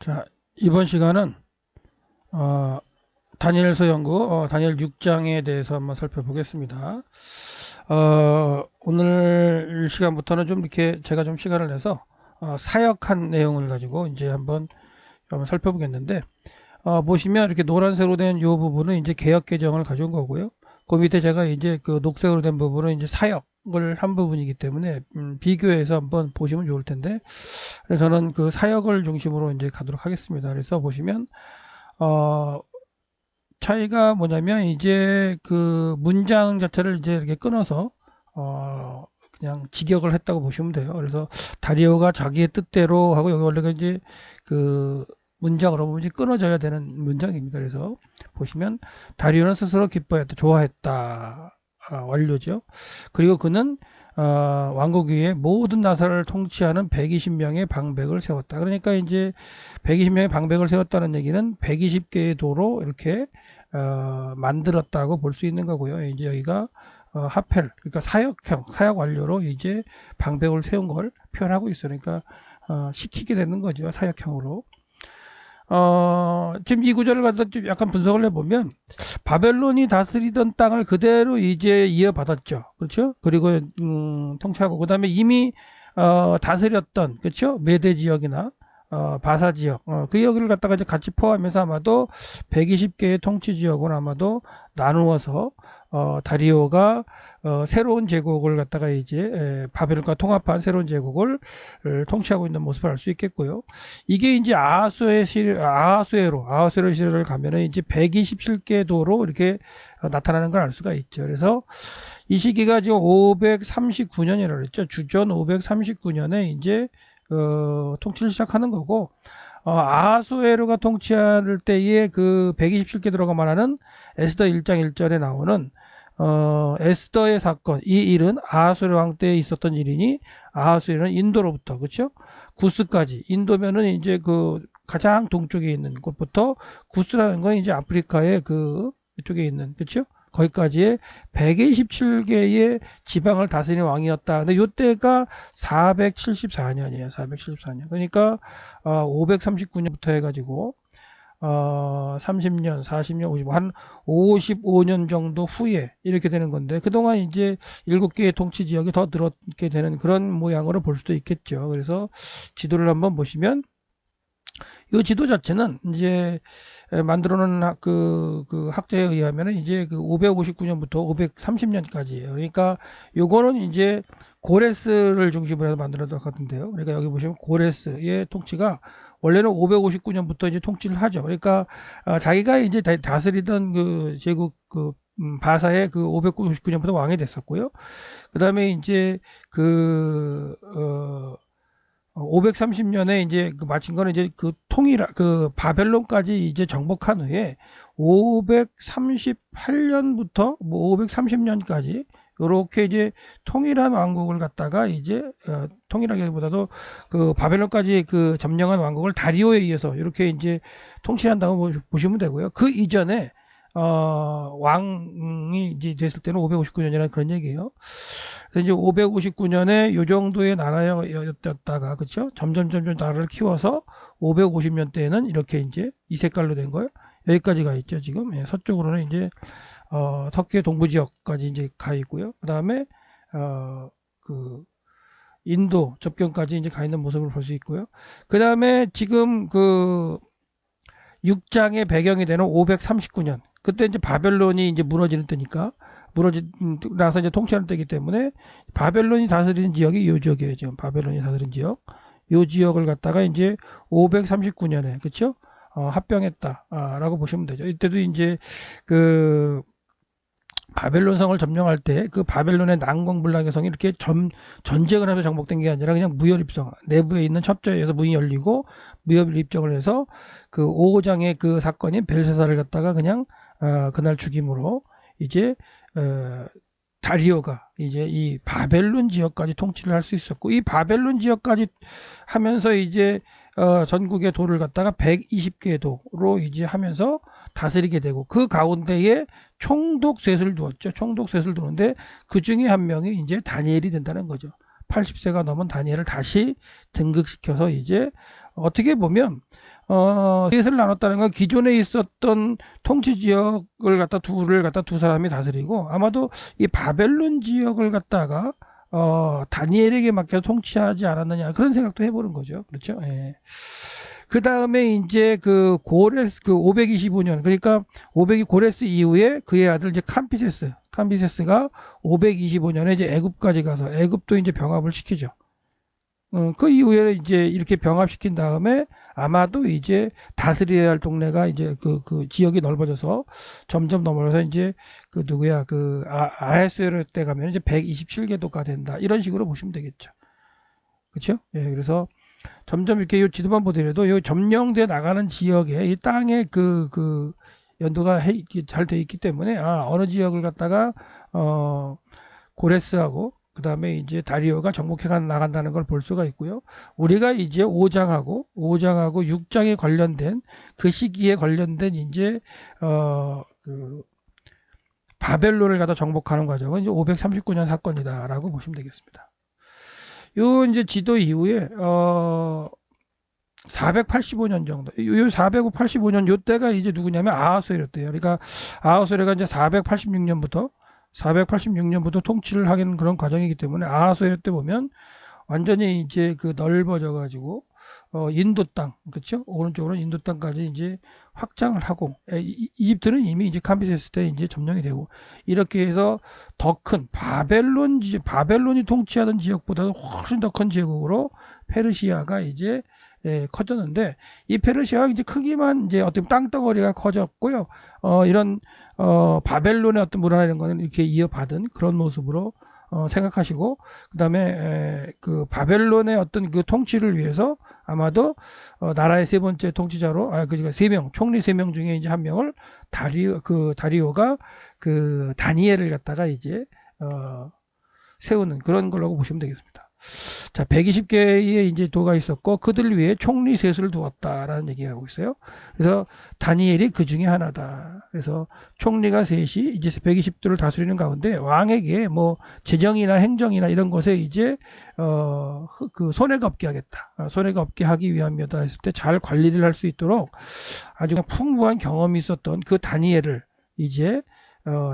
자, 이번 시간은 어, 다니엘서 연구 다니엘 6장에 대해서 한번 살펴보겠습니다. 오늘 시간부터는 좀 이렇게 제가 좀 시간을 내서 사역한 내용을 가지고 이제 한번 살펴보겠는데, 보시면 이렇게 노란색으로 된 이 부분은 이제 개역 개정을 가져온 거고요. 그 밑에 제가 이제 그 녹색으로 된 부분은 이제 사역을 한 부분이기 때문에 비교해서 한번 보시면 좋을 텐데, 그래서 저는 그 사역을 중심으로 이제 가도록 하겠습니다. 그래서 보시면 어, 차이가 뭐냐면 이제 그 문장 자체를 이제 이렇게 끊어서 그냥 직역을 했다고 보시면 돼요. 그래서 다리오가 자기의 뜻대로 하고, 여기 원래가 이제 그 문장으로 보면 이제 끊어져야 되는 문장입니다. 그래서 보시면 다리오는 스스로 기뻐했다, 좋아했다, 완료죠. 그리고 그는 왕국 위에 모든 나라를 통치하는 120명의 방백을 세웠다. 그러니까 이제 120명의 방백을 세웠다는 얘기는 120개의 도로 이렇게 만들었다고 볼 수 있는 거고요. 이제 여기가 하펠, 그러니까 사역 완료로 이제 방백을 세운 걸 표현하고 있어요. 그러니까 시키게 되는 거죠, 사역형으로. 지금 이 구절을 갖다 좀 약간 분석을 해보면, 바벨론이 다스리던 땅을 그대로 이제 이어받았죠. 그렇죠? 그리고 통치하고, 그 다음에 이미 다스렸던, 그렇죠? 메대 지역이나 바사 지역, 그 여기를 갖다가 이제 같이 포함해서 아마도 120개의 통치 지역을 아마도 나누어서 다리오가 새로운 제국을 갖다가 이제 바벨론과 통합한 새로운 제국을 통치하고 있는 모습을 알 수 있겠고요. 이게 이제 아하수에로 시대를 가면은 이제 127개 도로 이렇게 나타나는 걸 알 수가 있죠. 그래서 이 시기가 지금 539년이라고 그랬죠. 주전 539년에 이제 통치를 시작하는 거고, 아하수에로가 통치할 때에 그 127개 도로가 말하는 에스더 1장 1절에 나오는 에스더의 사건, 이 일은 아하수에로 왕 때에 있었던 일이니, 아하수에로는 인도로부터, 그렇죠? 구스까지. 인도면은 이제 그 가장 동쪽에 있는 곳부터, 구스라는 건 이제 아프리카의 그 쪽에 있는, 그렇죠? 거기까지의 127개의 지방을 다스리는 왕이었다. 근데 요때가 474년이에요. 474년. 그러니까 539년부터 해가지고 30년, 40년, 50, 한 55년 정도 후에 이렇게 되는 건데, 그동안 이제 7개의 통치 지역이 더 늘었게 되는 그런 모양으로 볼 수도 있겠죠. 그래서 지도를 한번 보시면, 이 지도 자체는 이제 만들어 놓은 그 학자에 의하면 이제 그 559년부터 530년까지예요. 그러니까 요거는 이제 고레스를 중심으로 해서 만들어졌던 것 같은데요. 그러니까 여기 보시면 고레스의 통치가 원래는 559년부터 이제 통치를 하죠. 그러니까 자기가 이제 다스리던 그 제국 그 바사의 그 559년부터 왕이 됐었고요. 그 다음에 이제 그 530년에 이제 그 마친 거는 이제 그 그 바벨론까지 이제 정복한 후에 538년부터 뭐 530년까지 요렇게 이제 통일한 왕국을 갖다가 이제 통일하기보다도 그 바벨론까지 그 점령한 왕국을 다리오에 의해서 이렇게 이제 통치한다고 보시면 되고요. 그 이전에 왕이 이제 됐을 때는 559년이라는 그런 얘기예요. 그래서 이제 559년에 요 정도의 나라였다가, 그쵸? 점점 나라를 키워서 550년대에는 이렇게 이제 이 색깔로 된 거예요. 여기까지 가 있죠, 지금. 예, 서쪽으로는 이제, 터키의 동부 지역까지 이제 가 있고요. 그 다음에, 그, 인도 접경까지 이제 가 있는 모습을 볼 수 있고요. 그 다음에 지금 그 6장의 배경이 되는 539년. 그때 이제 바벨론이 이제 무너지는 때니까, 무너지나서 이제 통치하는 때이기 때문에 바벨론이 다스리는 지역이 요 지역이에요. 지금 바벨론이 다스리는 지역. 요 지역을 갖다가 이제 539년에, 그쵸? 합병했다라고 보시면 되죠. 이때도 이제 그 바벨론 성을 점령할 때 그 바벨론의 난공불락의 성이 이렇게 전쟁을 하면서 정복된 게 아니라 그냥 무혈입성, 내부에 있는 첩자에 의해서 문이 열리고 무혈 입정을 해서 그 5장의 그 사건인 벨사사를 갖다가 그냥 그날 죽임으로 이제 다리오가 이제 이 바벨론 지역까지 통치를 할 수 있었고, 이 바벨론 지역까지 하면서 이제 전국의 도를 갖다가 120개의 도로 이제 하면서 다스리게 되고, 그 가운데에 총독 셋을 두었죠. 총독 셋을 두는데 그 중에 한 명이 이제 다니엘이 된다는 거죠. 80세가 넘은 다니엘을 다시 등극시켜서 이제 어떻게 보면 셋을 나눴다는 건 기존에 있었던 통치 지역을 갖다 두 사람이 다스리고 아마도 이 바벨론 지역을 갖다가 다니엘에게 맡겨 통치하지 않았느냐 그런 생각도 해보는 거죠. 그렇죠? 예. 그 다음에 이제 그 고레스 그 525년 그러니까 500이 고레스 이후에 그의 아들 이제 캄비세스가 525년에 이제 애굽까지 가서 애굽도 이제 병합을 시키죠. 그 이후에 이제 이렇게 병합시킨 다음에 아마도 이제 다스려야 할 동네가 이제 그 지역이 넓어져서 점점 넘어서 이제 그 누구야 그 아하수에로 때 가면 이제 127개도가 된다 이런 식으로 보시면 되겠죠. 그렇죠? 예, 그래서 점점 이렇게 이 지도만 보더라도 이 점령돼 나가는 지역에 이 땅에 그 연도가 잘 돼 있기 때문에 어느 지역을 갖다가 고레스하고 그 다음에 이제 다리오가 정복해 나간다는 걸 볼 수가 있고요. 우리가 이제 5장하고 6장에 관련된 그 시기에 관련된 이제 그 바벨론을 갖다 정복하는 과정은 이제 539년 사건이다라고 보시면 되겠습니다. 요 이제 지도 이후에 485년 정도, 요 485년 요때가 이제 누구냐면 아하수에로때요. 그러니까 아하수에로가 이제 486년부터 통치를 하는 그런 과정이기 때문에 아하수에로 때 보면 완전히 이제 그 넓어져 가지고 인도 땅, 그렇죠? 오른쪽으로 인도 땅까지 이제 확장을 하고 이집트는 이미 이제 캄비세스 때 이제 점령이 되고 이렇게 해서 더 큰 바벨론이 통치하던 지역보다도 훨씬 더 큰 제국으로 페르시아가 이제 커졌는데 이 페르시아가 이제 크기만 이제 어떤 땅덩어리가 커졌고요. 이런 바벨론의 어떤 문화 이런 거는 이렇게 이어받은 그런 모습으로 생각하시고 그다음에 그 바벨론의 어떤 그 통치를 위해서 아마도 나라의 세 번째 통치자로 그러니까 총리 3명 중에 이제 한 명을 다리오가 그 다니엘을 갖다가 이제 세우는 그런 걸로 보시면 되겠습니다. 자, 120개의 이제 도가 있었고 그들 위에 총리 셋을 두었다라는 얘기하고 있어요. 그래서 다니엘이 그 중에 하나다. 그래서 총리가 셋이 이제 120도를 다스리는 가운데 왕에게 뭐 재정이나 행정이나 이런 것에 이제 그 손해가 없게 하겠다. 손해가 없게 하기 위함이다 했을 때 잘 관리를 할 수 있도록 아주 풍부한 경험이 있었던 그 다니엘을 이제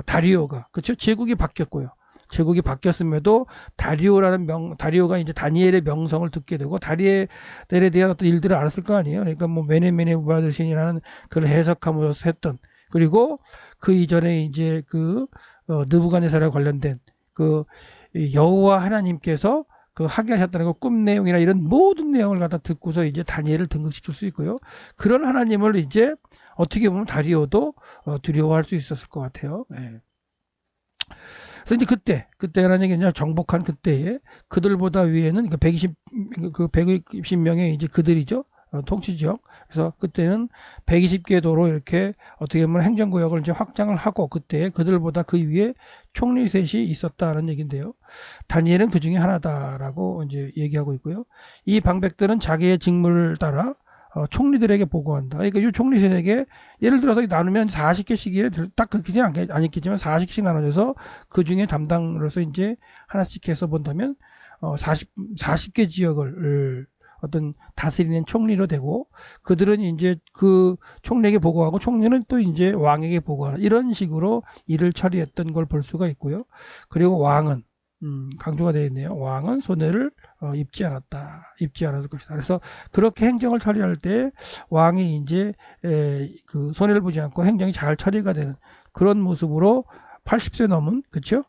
다리오가 그렇죠? 제국이 바뀌었고요. 제국이 바뀌었음에도 다리오가 이제 다니엘의 명성을 듣게 되고 다니엘에 대한 어떤 일들을 알았을 거 아니에요. 그러니까 뭐 메네메네 우바드신이라는 그걸 해석함으로써 했던 그리고 그 이전에 이제 그 느부갓네살에 관련된 그 여호와 하나님께서 그 하게 하셨다는 거 꿈 내용이나 이런 모든 내용을 갖다 듣고서 이제 다니엘을 등극시킬 수 있고요. 그런 하나님을 이제 어떻게 보면 다리오도 두려워할 수 있었을 것 같아요. 네. 그래서 이제 그때라는 얘기냐 정복한 그때에 그들보다 위에는 그 120명의 이제 그들이죠. 통치 지역. 그래서 그때는 120개 도로 이렇게 어떻게 보면 행정구역을 이제 확장을 하고 그때 그들보다 그 위에 총리 셋이 있었다는 얘기인데요. 다니엘은 그 중에 하나다라고 이제 얘기하고 있고요. 이 방백들은 자기의 직무를 따라 총리들에게 보고한다. 그러니까 이 총리들에게 예를 들어서 나누면 40개씩이 딱 그렇게는 아니겠지만 40개씩 나눠져서 그 중에 담당으로서 이제 하나씩 해서 본다면 40개 지역을 어떤 다스리는 총리로 되고 그들은 이제 그 총리에게 보고하고 총리는 또 이제 왕에게 보고하는 이런 식으로 일을 처리했던 걸 볼 수가 있고요. 그리고 왕은 강조가 되어 있네요. 왕은 손해를 입지 않았을 것이다. 그래서 그렇게 행정을 처리할 때 왕이 이제 그 손해를 보지 않고 행정이 잘 처리가 되는 그런 모습으로 80세 넘은 그렇죠?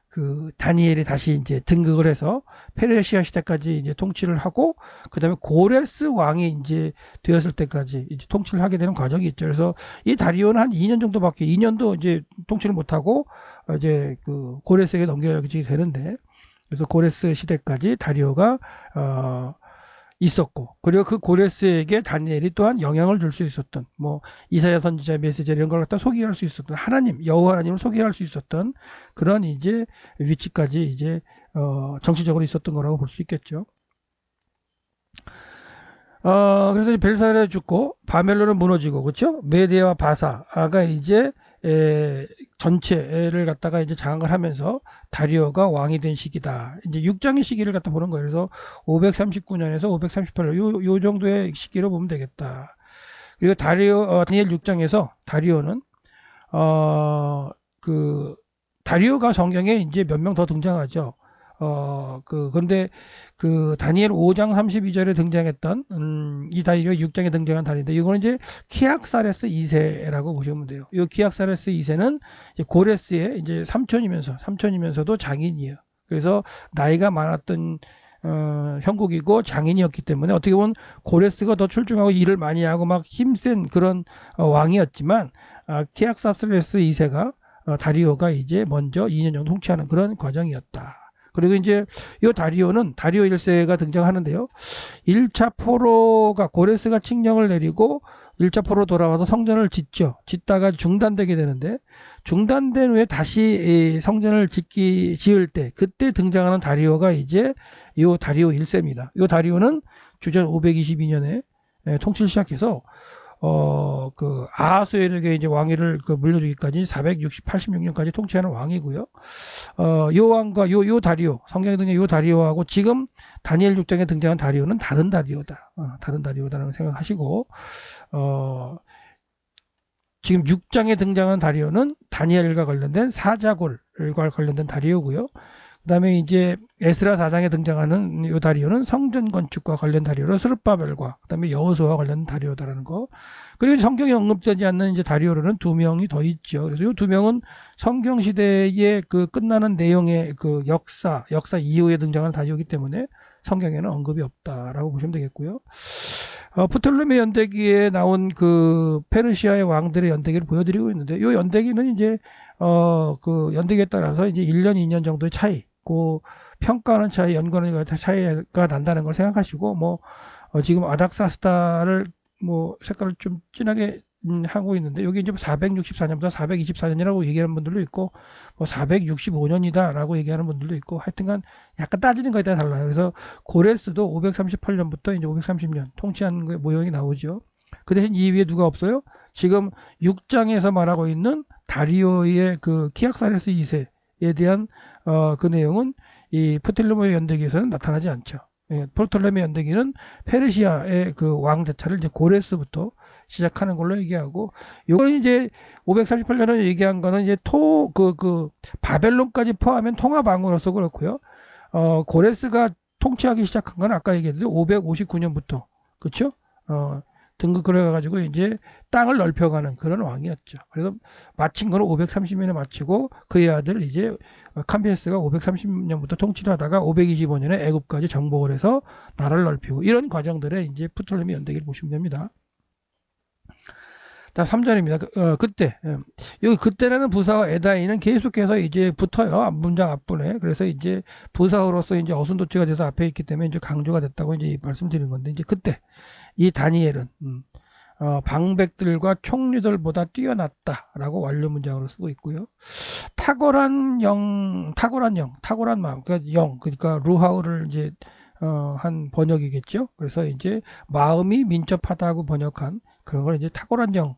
그 다니엘이 다시 이제 등극을 해서 페르시아 시대까지 이제 통치를 하고 그다음에 고레스 왕이 이제 되었을 때까지 이제 통치를 하게 되는 과정이 있죠. 그래서 이 다리오는 한 2년 정도밖에 2년도 이제 통치를 못 하고 이제 그 고레스에게 넘겨지게 되는데 그래서 고레스 시대까지 다리오가 있었고 그리고 그 고레스에게 다니엘이 또한 영향을 줄 수 있었던 뭐 이사야 선지자 메시지 이런 걸 갖다 소개할 수 있었던 하나님 여호와 하나님을 소개할 수 있었던 그런 이제 위치까지 이제 정치적으로 있었던 거라고 볼 수 있겠죠. 그래서 벨사르 죽고 바벨론은 무너지고 그렇죠? 메데와 바사가 이제 전체를 갖다가 이제 장악을 하면서 다리오가 왕이 된 시기다. 이제 6장의 시기를 갖다 보는 거예요. 그래서 539년에서 538년 요 정도의 시기로 보면 되겠다. 그리고 다니엘 6장에서 다리오는 다리오가 성경에 이제 몇 명 더 등장하죠. 근데 다니엘 5장 32절에 등장했던, 이 다리오 6장에 등장한 다리인데, 이거는 이제 키악사레스 2세라고 보시면 돼요. 이 키악사레스 2세는 이제 고레스의 이제 삼촌이면서도 장인이에요. 그래서 나이가 많았던, 형국이고 장인이었기 때문에 어떻게 보면 고레스가 더 출중하고 일을 많이 하고 막 힘센 그런 왕이었지만, 키악사레스 2세가 다리오가 이제 먼저 2년 정도 통치하는 그런 과정이었다. 그리고 이제 이 다리오 1세가 등장하는데요. 1차 포로가 고레스가 칙령을 내리고 1차 포로 돌아와서 성전을 짓다가 중단되게 되는데, 중단된 후에 다시 성전을 지을 때 그때 등장하는 다리오가 이제 이 다리오 1세입니다. 이 다리오는 주전 522년에 통치를 시작해서 아하수에르에게 이제 왕위를 물려주기까지 486년까지 통치하는 왕이고요. 요 왕과 요 다리오, 성경에 등장한 요 다리오하고 지금 다니엘 6장에 등장한 다리오는 다른 다리오다. 다른 다리오다라고 생각하시고, 지금 6장에 등장한 다리오는 다니엘과 관련된 사자골과 관련된 다리오고요. 그 다음에 이제 에스라 4장에 등장하는 이 다리오는 성전 건축과 관련 다리오로 스룹바벨과 그 다음에 여호수아와 관련 다리오다라는 거. 그리고 성경에 언급되지 않는 이제 다리오로는 2명이 더 있죠. 그래서 이 2명은 성경 시대의 끝나는 내용의 역사 이후에 등장하는 다리오이기 때문에 성경에는 언급이 없다라고 보시면 되겠고요. 프톨레미 연대기에 나온 페르시아의 왕들의 연대기를 보여드리고 있는데, 이 연대기는 이제 연대기에 따라서 이제 1년, 2년 정도의 차이, 평가하는 차이, 연관의 차이가 난다는 걸 생각하시고, 지금 아닥사스다를 색깔을 좀 진하게 하고 있는데, 여기 이제 464년부터 424년이라고 얘기하는 분들도 있고, 465년이다라고 얘기하는 분들도 있고, 하여튼간 약간 따지는 거에 따라 달라요. 그래서 고레스도 538년부터 이제 530년 통치한 모형이 나오죠. 그 대신 이 위에 누가 없어요? 지금 6장에서 말하고 있는 다리오의 키악사레스 2세에 대한 그 내용은 이 프톨레미 연대기에서는 나타나지 않죠. 프톨레미 연대기는 페르시아의 왕 자체를 이제 고레스부터 시작하는 걸로 얘기하고, 요건 이제 538년에 얘기한 거는 이제 바벨론까지 포함한 통합왕으로서 그렇고요. 고레스가 통치하기 시작한 건 아까 얘기했는데 559년부터, 그렇죠? 등극을 해가지고 이제 땅을 넓혀가는 그런 왕이었죠. 그래서 마친 거는 530년에 마치고 그의 아들 이제 캄비에스가 530년부터 통치를 하다가 525년에 애굽까지 정복을 해서 나라를 넓히고, 이런 과정들에 이제 프톨레미 연대기를 보시면 됩니다. 다음 3절입니다. 여기 그때라는 부사와 에다이는 계속해서 이제 붙어요. 문장 앞부분에. 그래서 이제 부사어로서 이제 어순도치가 돼서 앞에 있기 때문에 이제 강조가 됐다고 이제 말씀드린 건데, 이제 그때 이 다니엘은 방백들과 총리들보다 뛰어났다라고 완료 문장으로 쓰고 있고요. 탁월한 마음, 그러니까 루하우를 이제 한 번역이겠죠. 그래서 이제 마음이 민첩하다고 번역한 그런 걸 이제 탁월한 영인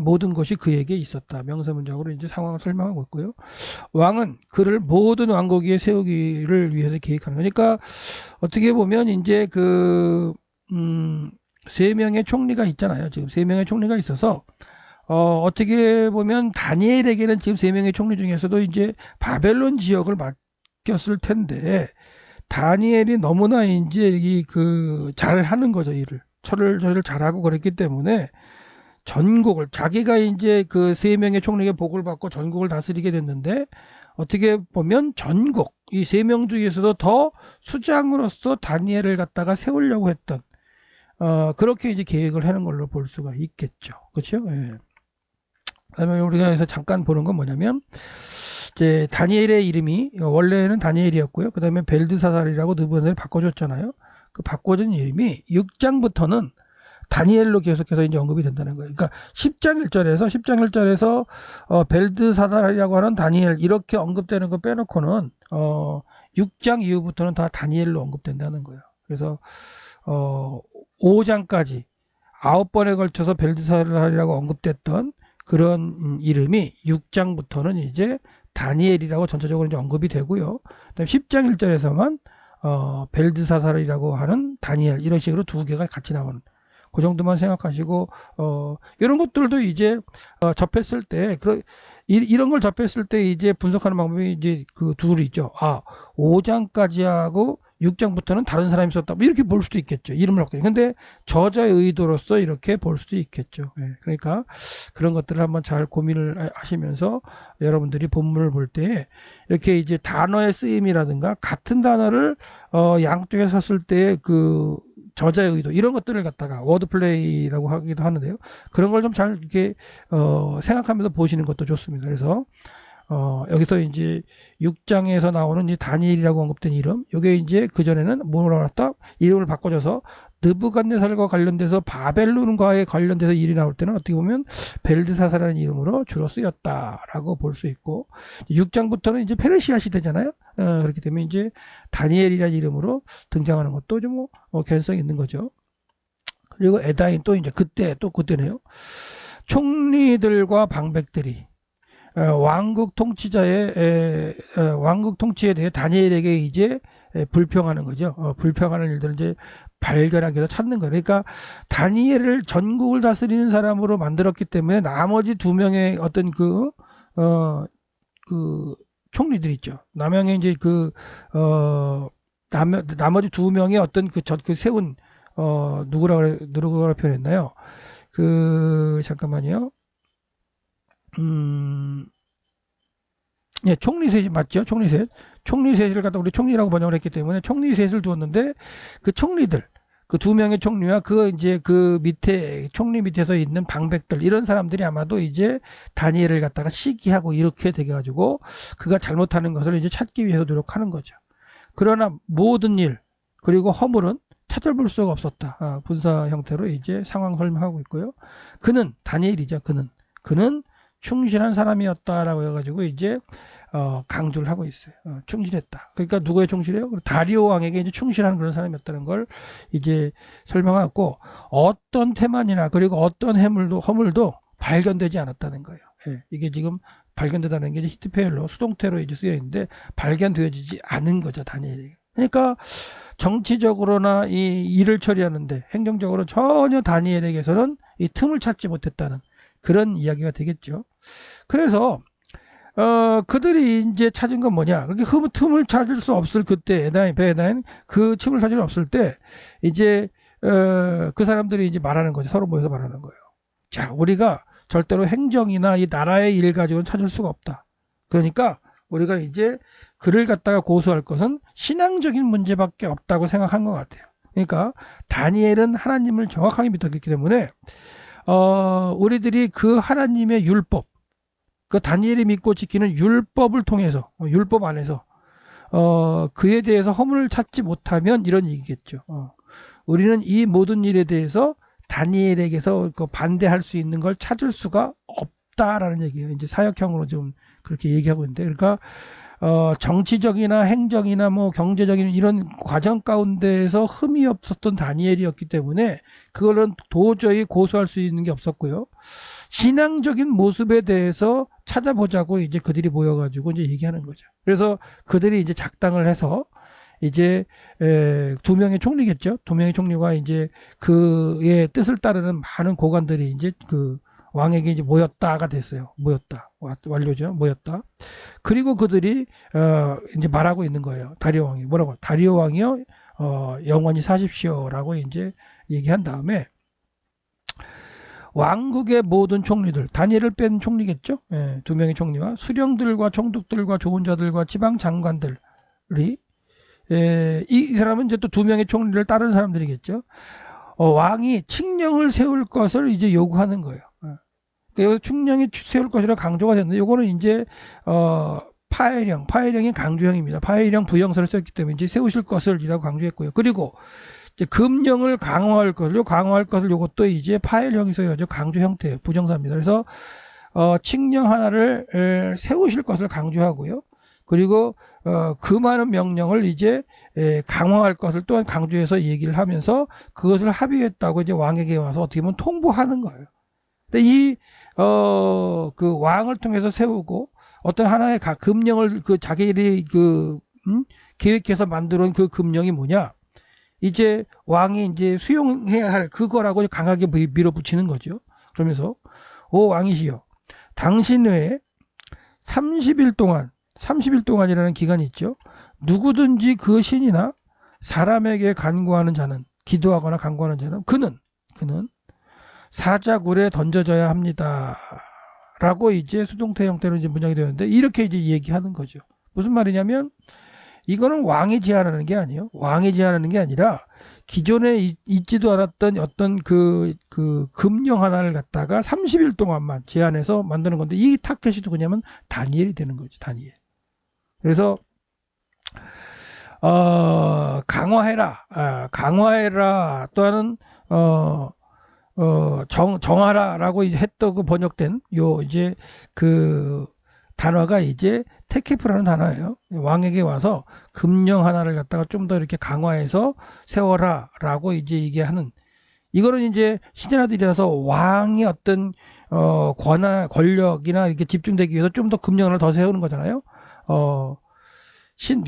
모든 것이 그에게 있었다. 명사 문장으로 이제 상황을 설명하고 있고요. 왕은 그를 모든 왕국 위에 세우기를 위해서 계획하는 거니까, 어떻게 보면 이제 세 명의 총리가 있잖아요. 지금 세 명의 총리가 있어서 어떻게 보면 다니엘에게는 지금 세 명의 총리 중에서도 이제 바벨론 지역을 맡겼을 텐데, 다니엘이 너무나 이제 잘하는 거죠. 일을 저를 잘하고 그랬기 때문에 전국을, 자기가 이제 세 명의 총리에게 복을 받고 전국을 다스리게 됐는데, 어떻게 보면 전국 이 세 명 중에서도 더 수장으로서 다니엘을 갖다가 세우려고 했던, 그렇게 이제 계획을 하는 걸로 볼 수가 있겠죠. 그렇죠? 예. 그다음에 우리가 여기서 잠깐 보는 건 뭐냐면, 이제 다니엘의 이름이 원래는 다니엘이었고요. 그 다음에 벨드사살이라고 느부갓네살이 바꿔줬잖아요. 그 바꿔준 이름이 6장부터는 다니엘로 계속해서 이제 언급이 된다는 거예요. 그러니까 10장 1절에서 벨드사살이라고 하는 다니엘 이렇게 언급되는 거 빼놓고는 6장 이후부터는 다 다니엘로 언급된다는 거예요. 그래서 5장까지 9번에 걸쳐서 벨드사살이라고 언급됐던 그런 이름이 6장부터는 이제 다니엘이라고 전체적으로 이제 언급이 되고요. 그다음에 10장 1절에서만 벨드사살이라고 하는 다니엘 이런 식으로 두 개가 같이 나오는 그 정도만 생각하시고 이런 것들도 이제 접했을 때 이런 걸 접했을 때 이제 분석하는 방법이 이제 그 둘이 있죠. 5장까지 하고 6장부터는 다른 사람이 썼다. 뭐 이렇게 볼 수도 있겠죠. 이름을 얻게. 근데 저자의 의도로서 이렇게 볼 수도 있겠죠. 그러니까 그런 것들을 한번 잘 고민을 하시면서 여러분들이 본문을 볼 때 이렇게 이제 단어의 쓰임이라든가 같은 단어를 양쪽에 썼을 때 그 저자의 의도 이런 것들을 갖다가 워드 플레이라고 하기도 하는데요. 그런 걸 좀 잘 이렇게 생각하면서 보시는 것도 좋습니다. 그래서 여기서 이제 6장에서 나오는 이 다니엘이라고 언급된 이름, 요게 이제 그전에는 뭐라고 했다? 이름을 바꿔줘서 느부갓네살과 관련돼서 바벨론과에 관련돼서 일이 나올 때는 어떻게 보면 벨드사살이라는 이름으로 주로 쓰였다라고 볼 수 있고 6장부터는 이제 페르시아 시대잖아요. 그렇기 때문에 이제 다니엘이라는 이름으로 등장하는 것도 좀 개연성이 있는 거죠. 그리고 에다인 또 이제 그때네요. 총리들과 방백들이 왕국 통치자의 왕국 통치에 대해 다니엘에게 이제 불평하는 거죠. 불평하는 일들을 이제 발견하기 위해서 찾는 거예요. 그러니까 다니엘을 전국을 다스리는 사람으로 만들었기 때문에 나머지 두 명의 어떤 그 총리들 있죠. 남명의 이제 나머지 두 명의 어떤 그 세운 누구라고 표현했나요? 잠깐만요. 예, 총리셋이 맞죠? 총리셋을 갖다 우리 총리라고 번역을 했기 때문에 총리셋을 두었는데 그 총리들, 그 두 명의 총리와 이제 그 밑에 총리 밑에서 있는 방백들 이런 사람들이 아마도 이제 다니엘을 갖다가 시기하고 이렇게 되게 가지고 그가 잘못하는 것을 이제 찾기 위해서 노력하는 거죠. 그러나 모든 일 그리고 허물은 찾아볼 수가 없었다. 분사 형태로 이제 상황 설명하고 있고요. 다니엘이죠. 그는 충실한 사람이었다라고 해가지고 이제 강조를 하고 있어요. 충실했다. 그러니까 누구에 충실해요? 다리오 왕에게 이제 충실한 그런 사람이었다는 걸 이제 설명하고 어떤 태만이나 그리고 어떤 허물도 발견되지 않았다는 거예요. 이게 지금 발견되다는 게 이제 히트페일로 수동태로 이제 쓰여 있는데 발견되어지지 않은 거죠, 다니엘이. 그러니까 정치적으로나 이 일을 처리하는데 행정적으로 전혀 다니엘에게서는 이 틈을 찾지 못했다는 그런 이야기가 되겠죠. 그래서 그들이 이제 찾은 건 뭐냐? 그렇게 틈을 찾을 수 없을 그때 에다인 그 틈을 찾을 수 없을 때 이제 그 사람들이 이제 말하는 거죠. 서로 모여서 말하는 거예요. 자, 우리가 절대로 행정이나 이 나라의 일 가지고는 찾을 수가 없다. 그러니까 우리가 이제 그를 갖다가 고소할 것은 신앙적인 문제밖에 없다고 생각한 것 같아요. 그러니까 다니엘은 하나님을 정확하게 믿었기 때문에 우리들이 그 하나님의 율법, 그 다니엘이 믿고 지키는 율법을 통해서, 율법 안에서, 그에 대해서 허물을 찾지 못하면 이런 얘기겠죠. 우리는 이 모든 일에 대해서 다니엘에게서 반대할 수 있는 걸 찾을 수가 없다라는 얘기예요. 이제 사역형으로 지금 그렇게 얘기하고 있는데, 그러니까, 정치적이나 행정이나 뭐 경제적인 이런 과정 가운데에서 흠이 없었던 다니엘이었기 때문에 그거는 도저히 고소할 수 있는 게 없었고요. 신앙적인 모습에 대해서 찾아보자고 이제 그들이 모여가지고 이제 얘기하는 거죠. 그래서 그들이 이제 작당을 해서 이제 두 명의 총리겠죠. 두 명의 총리와 이제 그의 뜻을 따르는 많은 고관들이 이제 그 왕에게 이제 모였다가 됐어요. 완료죠. 모였다. 그리고 그들이 이제 말하고 있는 거예요. 다리오 왕이 뭐라고? 다리오 왕이요, 영원히 사십시오라고 이제 얘기한 다음에 왕국의 모든 총리들, 다니엘을 뺀 총리겠죠. 두 명의 총리와 수령들과 총독들과 조언자들과 지방 장관들이 이 사람은 이제 또 두 명의 총리를 따르는 사람들이겠죠. 왕이 칙령을 세울 것을 이제 요구하는 거예요. 그 칙령이 세울 것이라 강조가 됐는데 요거는 이제 파해령이 강조형입니다. 파해령 부형사를 썼기 때문에 이제 세우실 것을이라고 강조했고요. 그리고 이제 금령을 강화할 것을 요것도 이제 파해령이 써야죠. 강조 형태예요. 부정사입니다. 그래서 칙령 하나를 세우실 것을 강조하고요. 그리고 그 많은 명령을 이제 강화할 것을 또한 강조해서 얘기를 하면서 그것을 합의했다고 이제 왕에게 와서 어떻게 보면 통보하는 거예요. 근데 그 왕을 통해서 세우고 어떤 하나의 금령을 그 자기들이 계획해서 만들어 온 그 금령이 뭐냐? 이제 왕이 이제 수용해야 할 그거라고 강하게 밀어붙이는 거죠. 그러면서 오 왕이시여, 당신 외에 30일 동안이라는 기간이 있죠. 누구든지 그 신이나 사람에게 간구하는 자는, 기도하거나 간구하는 자는 그는 사자굴에 던져져야 합니다. 라고 이제 수동태 형태로 이제 문장이 되었는데, 이렇게 이제 얘기하는 거죠. 무슨 말이냐면 이거는 왕이 제안하는 게 아니에요. 왕이 제안하는 게 아니라 기존에 있지도 않았던 어떤 그 금령 하나를 갖다가 30일 동안만 제안해서 만드는 건데, 이 타켓이 누구냐면 다니엘이 되는 거죠. 다니엘. 그래서 강화해라 또는 정하라라고 했던 그 번역된 요 이제 그 단어가 이제 테케프라는 단어예요. 왕에게 와서 금령 하나를 갖다가 좀 더 이렇게 강화해서 세워라라고 이제 이게 하는, 이거는 이제 신하들이라서 왕의 어떤 권력이나 이렇게 집중되기 위해서 좀 더 금령을 더 세우는 거잖아요.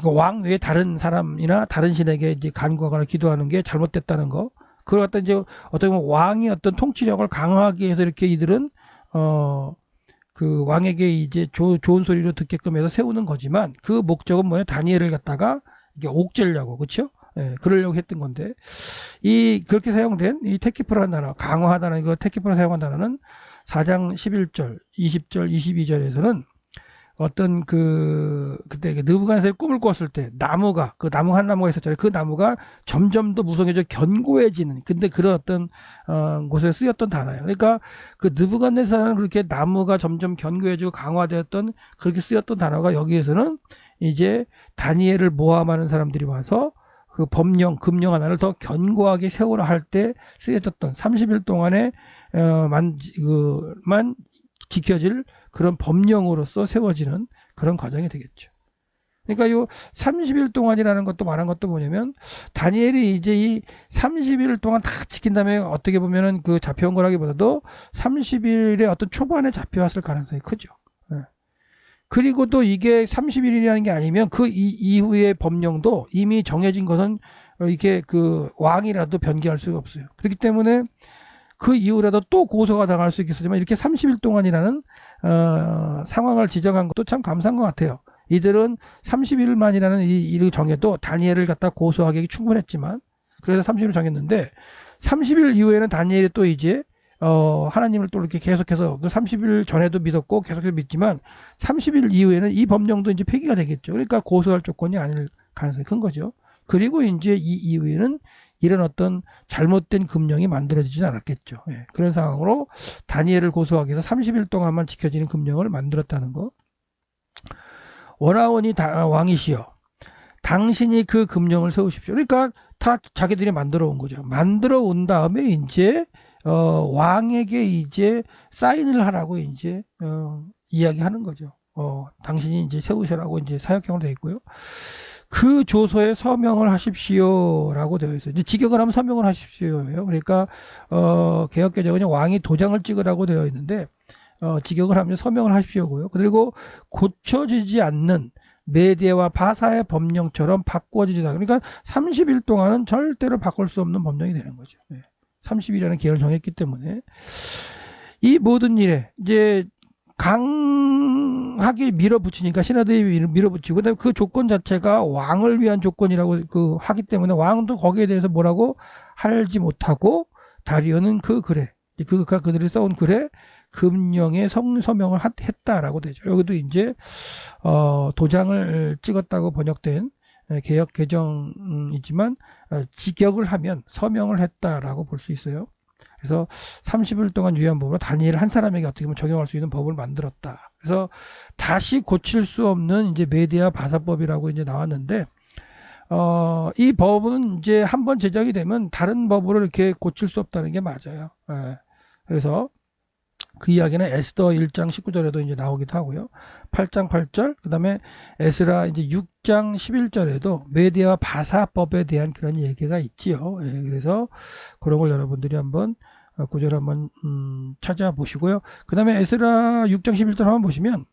왕 외에 다른 사람이나 다른 신에게 이제 간구하거나 기도하는 게 잘못됐다는 거. 그걸 갖다 이제 어떻게 보면 왕이 어떤 통치력을 강화하기 위해서 이렇게 이들은 그 왕에게 이제 좋은 소리로 듣게끔 해서 세우는 거지만, 그 목적은 뭐예요? 다니엘을 갖다가 이게 옥죄려고, 그렇죠? 예, 그러려고 했던 건데, 그렇게 사용된 이 테키프라는 단어, 강화하다는 이거 테키프라 사용한 단어는 4장 11절, 20절, 22절에서는 어떤 그때 느부갓네살이 꿈을 꿨을 때 그 나무 한 나무가 있었잖아요. 그 나무가 점점 더 무성해져 견고해지는, 근데 그런 어떤 곳에 쓰였던 단어예요. 그러니까 그 느부갓네살은 그렇게 나무가 점점 견고해지고 강화되었던, 그렇게 쓰였던 단어가 여기에서는 이제 다니엘을 모함하는 사람들이 와서 그 금령 하나를 더 견고하게 세우라 할 때 쓰여졌던 30일 동안에 만 지켜질 그런 법령으로서 세워지는 그런 과정이 되겠죠. 그러니까 요 30일 동안이라는 것도 말한 것도 뭐냐면, 다니엘이 이제 이 30일 동안 다 지킨 다음에 어떻게 보면은 그 잡혀온 거라기보다도 30일의 어떤 초반에 잡혀왔을 가능성이 크죠. 예. 그리고 또 이게 30일이라는 게 아니면 그 이후의 법령도 이미 정해진 것은 이렇게 그 왕이라도 변경할 수가 없어요. 그렇기 때문에 그 이후라도 또 고소가 당할 수 있겠지만, 이렇게 30일 동안이라는 상황을 지정한 것도 참 감사한 것 같아요. 이들은 30일만이라는 이 일을 정해도 다니엘을 갖다 고소하기 충분했지만, 그래서 30일을 정했는데, 30일 이후에는 다니엘이 또 이제 하나님을 또 이렇게 계속해서 그 30일 전에도 믿었고 계속해서 믿지만, 30일 이후에는 이 법령도 이제 폐기가 되겠죠. 그러니까 고소할 조건이 아닐 가능성이 큰 거죠. 그리고 이제 이 이후에는 이런 어떤 잘못된 금령이 만들어지진 않았겠죠. 예, 그런 상황으로 다니엘을 고소하기 위해서 30일 동안만 지켜지는 금령을 만들었다는 거. 원하오니 왕이시여, 당신이 그 금령을 세우십시오. 그러니까 다 자기들이 만들어 온 거죠. 만들어 온 다음에 이제 왕에게 이제 사인을 하라고 이제 이야기하는 거죠. 당신이 이제 세우시라고 이제 사역형으로 되어 있고요. 그 조서에 서명을 하십시오라고 되어 있어요. 이제 직역을 하면 서명을 하십시오예요. 그러니까 개역개정은 왕이 도장을 찍으라고 되어 있는데, 직역을 하면 서명을 하십시오고요. 그리고 고쳐지지 않는 메디아와 바사의 법령처럼 바꿔지지 않는, 그러니까 30일 동안은 절대로 바꿀 수 없는 법령이 되는 거죠. 30일이라는 기한을 정했기 때문에 이 모든 일에 이제 강하게 밀어붙이니까, 신하들이 밀어붙이고, 그다음에 그 조건 자체가 왕을 위한 조건이라고 하기 때문에 왕도 거기에 대해서 뭐라고 하지 못하고, 다리오는 그 글에, 그들이 써온 글에 금령의 서명을 했다라고 되죠. 여기도 이제 도장을 찍었다고 번역된 개역 개정이지만, 직역을 하면 서명을 했다라고 볼 수 있어요. 그래서 30일 동안 유효한 법으로 다니엘 한 사람에게 어떻게 보면 적용할 수 있는 법을 만들었다. 그래서 다시 고칠 수 없는 이제 메디아 바사법이라고 이제 나왔는데, 이 법은 이제 한번 제정이 되면 다른 법으로 이렇게 고칠 수 없다는 게 맞아요. 그래서 그 이야기는 에스더 1장 19절에도 이제 나오기도 하고요. 8장 8절, 그 다음에 에스라 이제 6장 11절에도 메디아 바사법에 대한 그런 얘기가 있지요. 그래서 그런 걸 여러분들이 한번 구절을 한번 찾아보시고요. 그 다음에 에스라 6장 11절 한번 보시면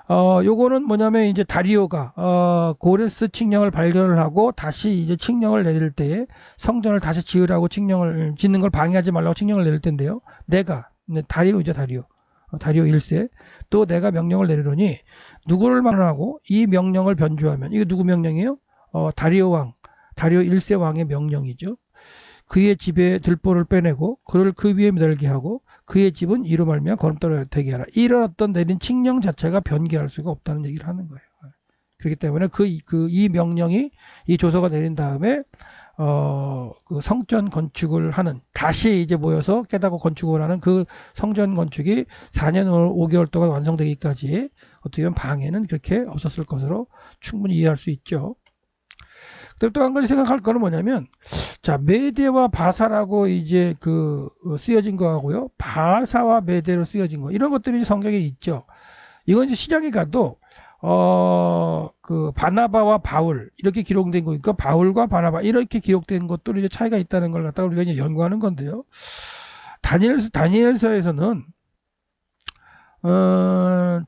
요거는 뭐냐면 이제 다리오가 고레스 칙령을 발견을 하고 다시 이제 칙령을 내릴 때에 성전을 다시 지으라고 칙령을 짓는 걸 방해하지 말라고 칙령을 내릴 텐데요. 다리오죠, 다리오 1세. 또 내가 명령을 내리노니 누구를 말하고 이 명령을 변조하면, 이거 누구 명령이에요? 다리오 1세 왕의 명령이죠. 그의 집에 들보를 빼내고 그를 그 위에 매달게 하고 그의 집은 이로 말미암아 거름돌이 되게 하라. 이런 어떤 내린 칙령 자체가 변개할 수가 없다는 얘기를 하는 거예요. 그렇기 때문에 이 명령이, 이 조서가 내린 다음에 그 성전 건축을 하는, 다시 이제 모여서 깨닫고 건축을 하는 그 성전 건축이 4년 5개월 동안 완성되기까지 어떻게 보면 방해는 그렇게 없었을 것으로 충분히 이해할 수 있죠. 또 한 가지 생각할 거는 뭐냐면, 자, 메대와 바사라고 이제 쓰여진 거하고요, 바사와 메대로 쓰여진 거, 이런 것들이 성경에 있죠. 이건 이제 시장에 가도 바나바와 바울 이렇게 기록된 거니까 바울과 바나바 이렇게 기록된 것도 이제 차이가 있다는 걸 갖다가 우리가 이제 연구하는 건데요. 다니엘서에서는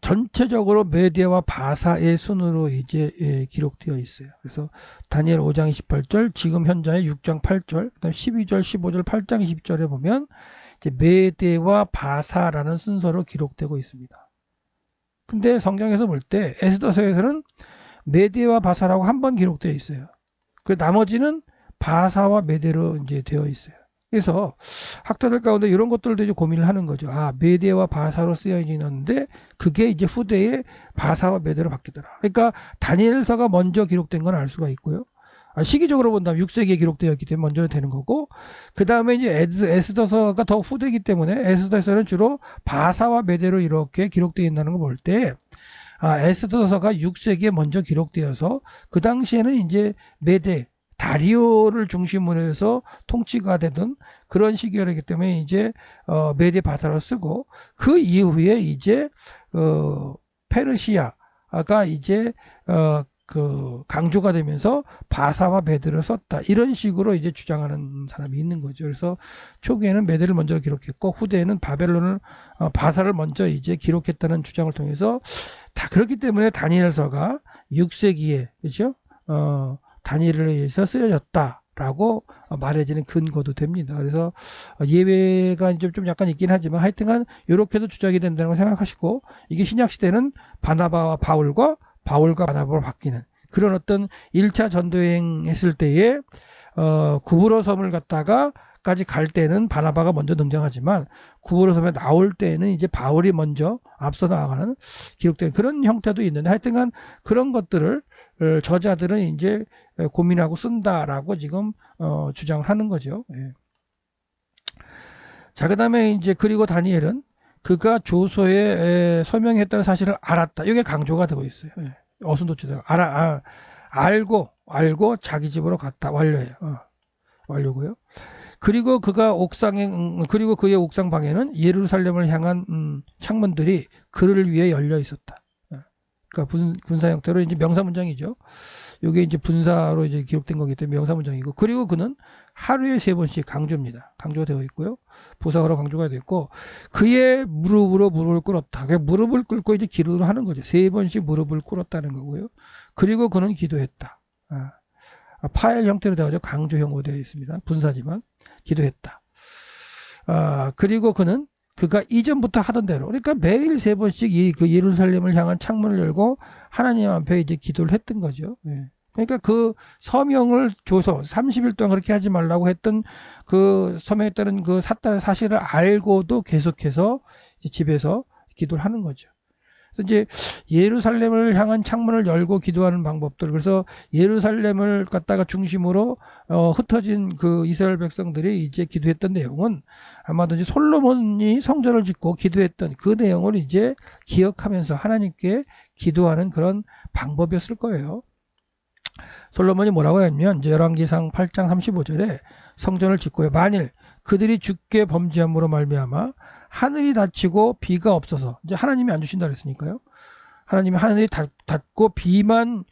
전체적으로 메대와 바사의 순으로 이제 기록되어 있어요. 그래서 다니엘 5장 28절, 지금 현장의 6장 8절, 그다음 12절, 15절, 8장 20절에 보면 이제 메대와 바사라는 순서로 기록되고 있습니다. 근데 성경에서 볼 때 에스더서에서는 메대와 바사라고 한 번 기록되어 있어요. 그 나머지는 바사와 메대로 이제 되어 있어요. 그래서 학자들 가운데 이런 것들도 이제 고민을 하는 거죠. 메대와 바사로 쓰여지는데 그게 이제 후대에 바사와 메대로 바뀌더라. 그러니까 다니엘서가 먼저 기록된 건 알 수가 있고요. 시기적으로 본다면 6세기에 기록되었기 때문에 먼저 되는 거고, 그 다음에 이제 에스더서가 더 후대이기 때문에 에스더서는 주로 바사와 메대로 이렇게 기록되어 있다는 걸 볼 때, 에스더서가 6세기에 먼저 기록되어서 그 당시에는 이제 메대, 다리오를 중심으로 해서 통치가 되던 그런 시기였기 때문에 이제 메대 바사로 쓰고, 그 이후에 이제 페르시아가 이제 강조가 되면서 바사와 메대를 썼다, 이런 식으로 이제 주장하는 사람이 있는 거죠. 그래서 초기에는 메대를 먼저 기록했고 후대에는 바사를 먼저 이제 기록했다는 주장을 통해서, 다 그렇기 때문에 다니엘서가 6세기에 그렇죠? 다니엘에 의해서 쓰여졌다라고 말해지는 근거도 됩니다. 그래서 예외가 좀 약간 있긴 하지만 하여튼간 이렇게도 주장이 된다는 걸 생각하시고, 이게 신약시대는 바나바와 바울과 바나바로 바뀌는 그런 어떤 1차 전도여행 했을 때에 구브로 섬을 갔다가까지 갈 때는 바나바가 먼저 등장하지만 구브로 섬에 나올 때는 이제 바울이 먼저 앞서 나아가는 기록된 그런 형태도 있는데, 하여튼간 그런 것들을 저자들은 이제 고민하고 쓴다라고 지금 주장을 하는 거죠. 예. 자, 그 다음에 이제 그리고 다니엘은 그가 조서에 서명했다는 사실을 알았다, 이게 강조가 되고 있어요. 예. 어순도치다. 알고 자기 집으로 갔다. 완료예요. 완료고요. 그리고 그리고 그의 옥상 방에는 예루살렘을 향한 창문들이 그를 위해 열려 있었다. 그러니까 분사 형태로 이제 명사 문장이죠. 이게 이제 분사로 이제 기록된 거기 때문에 명사 문장이고, 그리고 그는 하루에 3번씩 강조입니다. 강조가 되어 있고요. 부사어로 강조가 되어 있고, 그의 무릎으로 무릎을 꿇었다. 그러니까 무릎을 꿇고 이제 기도를 하는 거죠. 3번씩 무릎을 꿇었다는 거고요. 그리고 그는 기도했다. 파일 형태로 되어서 강조형으로 되어 있습니다. 분사지만 기도했다. 그리고 그가 이전부터 하던 대로, 그러니까 매일 3번씩 그 예루살렘을 향한 창문을 열고 하나님 앞에 이제 기도를 했던 거죠. 예. 그러니까 그 서명을 줘서 30일 동안 그렇게 하지 말라고 했던 그 서명했다는 그 샀다는 사실을 알고도 계속해서 이제 집에서 기도를 하는 거죠. 그래서 이제 예루살렘을 향한 창문을 열고 기도하는 방법들, 그래서 예루살렘을 갖다가 중심으로 흩어진 그 이스라엘 백성들이 이제 기도했던 내용은 아마도 이제 솔로몬이 성전을 짓고 기도했던 그 내용을 이제 기억하면서 하나님께 기도하는 그런 방법이었을 거예요. 솔로몬이 뭐라고 했냐면 이제 열왕기상 8장 35절에 성전을 짓고요, 만일 그들이 주께 범죄함으로 말미암아 하늘이 닫히고 비가 없어서, 이제 하나님이 안 주신다 그랬으니까요. 하나님이 하늘이 닫고 비만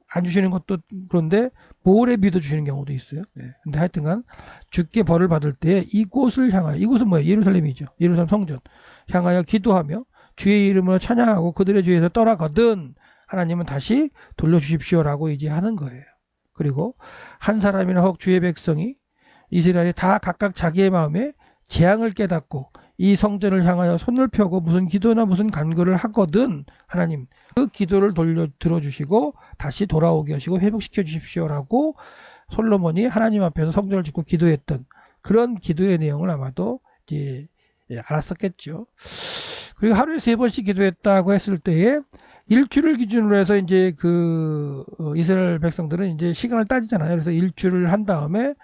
안 주시는 것도 그런데 모래 믿어 주시는 경우도 있어요. 예. 근데 하여튼간 주께 벌을 받을 때 이곳을 향하여, 이곳은 뭐예요? 예루살렘이죠. 예루살렘 성전 향하여 기도하며 주의 이름으로 찬양하고 그들의 죄에서 떠나거든 하나님은 다시 돌려주십시오라고 이제 하는 거예요. 그리고 한 사람이나 혹 주의 백성이 이스라엘이 다 각각 자기의 마음에 재앙을 깨닫고 이 성전을 향하여 손을 펴고 무슨 기도나 무슨 간구를 하거든 하나님 그 기도를 들어주시고 다시 돌아오게 하시고 회복시켜 주십시오라고 솔로몬이 하나님 앞에서 성전을 짓고 기도했던 그런 기도의 내용을 아마도 이제 알았었겠죠. 그리고 하루에 3번씩 기도했다고 했을 때에 일주를 기준으로 해서 이제 이스라엘 백성들은 이제 시간을 따지잖아요. 그래서 일주를 한 다음에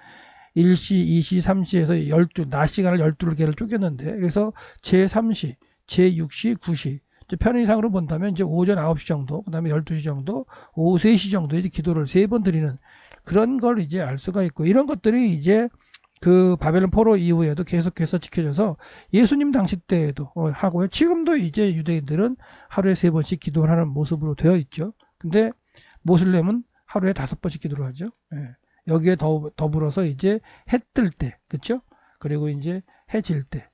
1시, 2시, 3시에서 12, 낮 시간을 12개를 쪼갰는데, 그래서 제3시, 제6시, 9시, 편의상으로 본다면 이제 오전 9시 정도, 그 다음에 12시 정도, 오후 3시 정도 이제 기도를 3번 드리는 그런 걸 이제 알 수가 있고, 이런 것들이 이제 바벨론 포로 이후에도 계속해서 지켜져서 예수님 당시 때에도 하고요. 지금도 이제 유대인들은 하루에 3번씩 기도를 하는 모습으로 되어 있죠. 근데 모슬렘은 하루에 5번씩 기도를 하죠. 예. 여기에 더불어서 이제 해 뜰 때, 그쵸? 그리고 이제 해 질 때,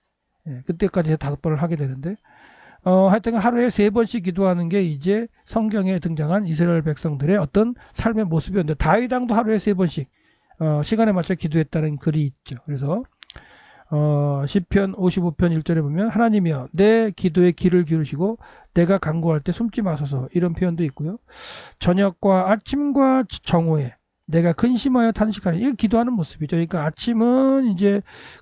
예, 그때까지 5번을 하게 되는데, 하여튼 하루에 3번씩 기도하는 게 이제 성경에 등장한 이스라엘 백성들의 어떤 삶의 모습이었는데, 다윗 왕도 하루에 3번씩, 시간에 맞춰 기도했다는 글이 있죠. 그래서, 시편 55편 1절에 보면, 하나님이여, 내 기도에 귀를 기울이시고, 내가 간구할 때 숨지 마소서, 이런 표현도 있고요. 저녁과 아침과 정오에, 내가 근심하여 탄식하니 이거 기도하는 모습이죠. 그러니까 아침은 이제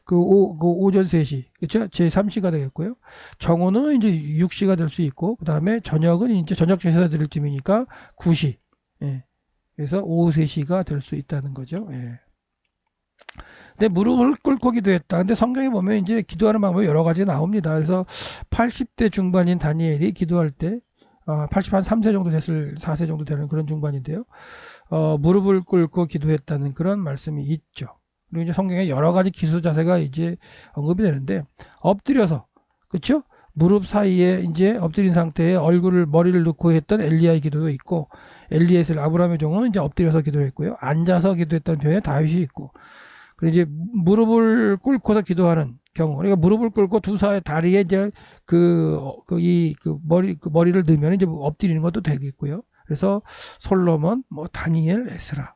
오전 3시 그렇죠? 제3시가 되겠고요. 정오는 이제 6시가 될 수 있고 그다음에 저녁은 이제 저녁 제사 드릴 쯤이니까 9시. 예. 그래서 오후 3시가 될 수 있다는 거죠. 예. 근데 무릎을 꿇고 기도했다. 근데 성경에 보면 이제 기도하는 방법이 여러 가지 나옵니다. 그래서 80대 중반인 다니엘이 기도할 때 80한 3세 정도 됐을 4세 정도 되는 그런 중반인데요. 무릎을 꿇고 기도했다는 그런 말씀이 있죠. 그리고 이제 성경에 여러 가지 기도 자세가 이제 언급이 되는데 엎드려서 그렇죠? 무릎 사이에 이제 엎드린 상태에 머리를 넣고 했던 엘리야의 기도도 있고 엘리에셀 아브라함의 종은 이제 엎드려서 기도했고요. 앉아서 기도했던 표현에 다윗이 있고 그리고 이제 무릎을 꿇고서 기도하는 경우, 그러니까 무릎을 꿇고 두 사의 다리에 이제 머리를 넣으면 이제 엎드리는 것도 되겠고요. 그래서 솔로몬, 다니엘, 에스라,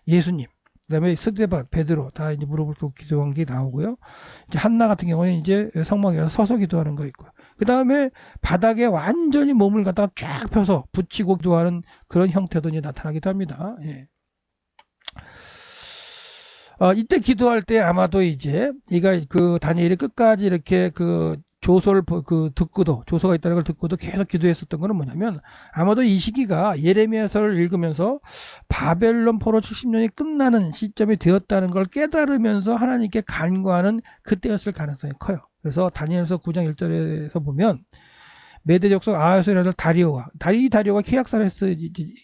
예수님, 그다음에 스데반, 베드로 다 이제 무릎을 꿇고 기도한 게 나오고요. 이제 한나 같은 경우에 이제 성막에서 서서 기도하는 거 있고요. 그다음에 바닥에 완전히 몸을 갖다가 쫙 펴서 붙이고 기도하는 그런 형태도 이제 나타나기도 합니다. 예. 이때 기도할 때 아마도 이제 다니엘이 끝까지 이렇게 조서를 조서가 있다는 걸 듣고도 계속 기도했었던 거는 뭐냐면 아마도 이 시기가 예레미야서를 읽으면서 바벨론 포로 70년이 끝나는 시점이 되었다는 걸 깨달으면서 하나님께 간구하는 그때였을 가능성이 커요. 그래서 다니엘서 9장 1절에서 보면 메대 족속 아하수의 아들 다리오가 키약사레스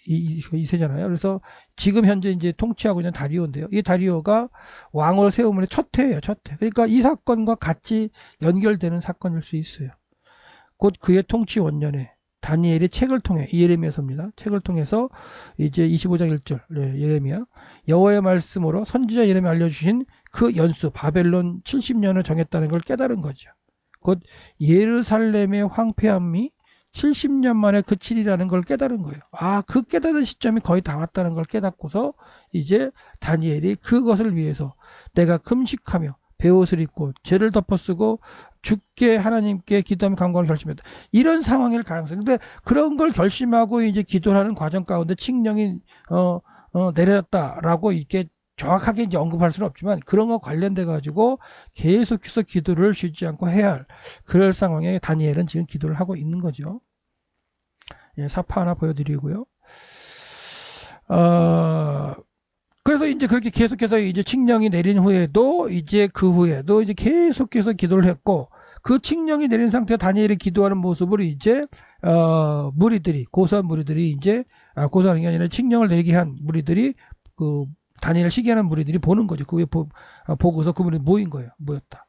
이세잖아요. 그래서 지금 현재 이제 통치하고 있는 다리오인데요. 이 다리오가 왕을 세우면 첫 해예요, 첫 해. 그러니까 이 사건과 같이 연결되는 사건일 수 있어요. 곧 그의 통치 원년에 다니엘이 책을 통해 예레미야서입니다. 책을 통해서 이제 25장 1절 예레미야 여호와의 말씀으로 선지자 예레미야 알려주신 그 연수 바벨론 70년을 정했다는 걸 깨달은 거죠. 곧 예루살렘의 황폐함이 70년 만에 그치리라는 걸 깨달은 거예요. 그 깨달은 시점이 거의 다 왔다는 걸 깨닫고서 이제 다니엘이 그것을 위해서 내가 금식하며 베옷을 입고 죄를 덮어쓰고 주께 하나님께 기도하며 간구하는 결심했다. 이런 상황일 가능성이 있는데 그런 걸 결심하고 이제 기도하는 과정 가운데 칙령이 내렸다라고 이렇게 정확하게 이제 언급할 수는 없지만 그런 거 관련돼 가지고 계속해서 기도를 쉬지 않고 해야 할 그럴 상황에 다니엘은 지금 기도를 하고 있는 거죠. 예, 사파 하나 보여드리고요. 그래서 이제 그렇게 계속해서 이제 칙령이 내린 후에도 이제 그 후에도 이제 계속해서 기도를 했고 그 칙령이 내린 상태에 다니엘이 기도하는 모습을 이제 고소한 무리들이 이제 고소하는 게 아니라 칙령을 내리게 한 무리들이 다니엘을 시기하는 무리들이 보는 거죠. 그 후에 보고서 그분이 모였다.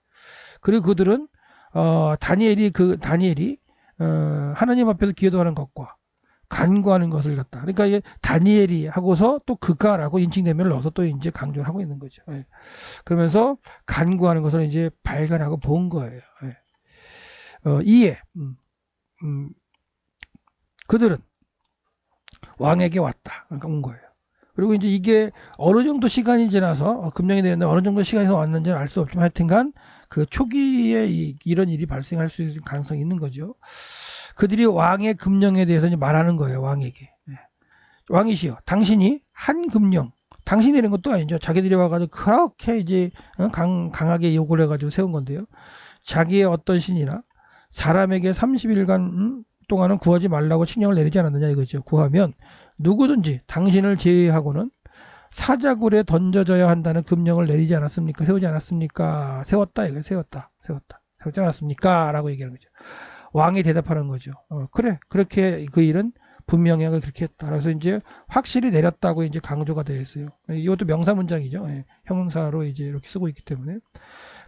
그리고 그들은 다니엘이 하나님 앞에서 기도하는 것과 간구하는 것을 갖다. 그러니까 이게 다니엘이 하고서 또 그가라고 인칭대명을 넣어서 또 이제 강조를 하고 있는 거죠. 예. 그러면서 간구하는 것을 이제 발견하고 본 거예요. 예. 이에 그들은 왕에게 왔다. 그러니까 온 거예요. 그리고 이제 이게 어느 정도 시간이 지나서 금령이 되는데 어느 정도 시간이 왔는지는 알 수 없지만 하여튼간 그 초기에 이런 일이 발생할 수 있는 가능성이 있는 거죠. 그들이 왕의 금령에 대해서 이제 말하는 거예요. 왕에게. 왕이시여, 당신이 한 금령, 당신이 내린 것도 아니죠. 자기들이 와가지고 그렇게 이제 강하게 욕을 해가지고 세운 건데요. 자기의 어떤 신이나 사람에게 30일간 동안은 구하지 말라고 칙령을 내리지 않았느냐 이거죠. 구하면 누구든지 당신을 제외하고는 사자굴에 던져져야 한다는 금령을 내리지 않았습니까? 세우지 않았습니까? 세웠다 이거 세웠다. 세우지 않았습니까? 라고 얘기하는 거죠. 왕이 대답하는 거죠. 그래, 그렇게 그 일은 분명히 그렇게 했다. 그래서 이제 확실히 내렸다고 이제 강조가 되어 있어요. 이것도 명사 문장이죠. 예, 형용사로 이제 이렇게 쓰고 있기 때문에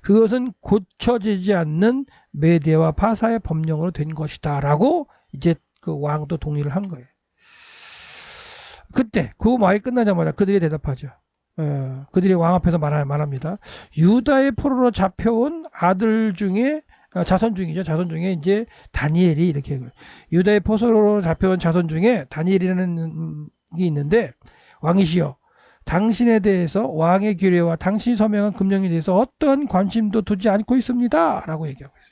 그것은 고쳐지지 않는 메대와 파사의 법령으로 된 것이다라고 이제 그 왕도 동의를 한 거예요. 그때 그 말이 끝나자마자 그들이 대답하죠. 그들이 왕 앞에서 말합니다. 유다의 포로로 잡혀온 아들 중에 자손 중이죠. 자손 중에 이제 다니엘이 이렇게 유다의 포로로 잡혀온 자손 중에 다니엘이라는 게 있는데 왕이시여 당신에 대해서 왕의 규례와 당신이 서명한 금령에 대해서 어떤 관심도 두지 않고 있습니다. 라고 얘기하고 있어요.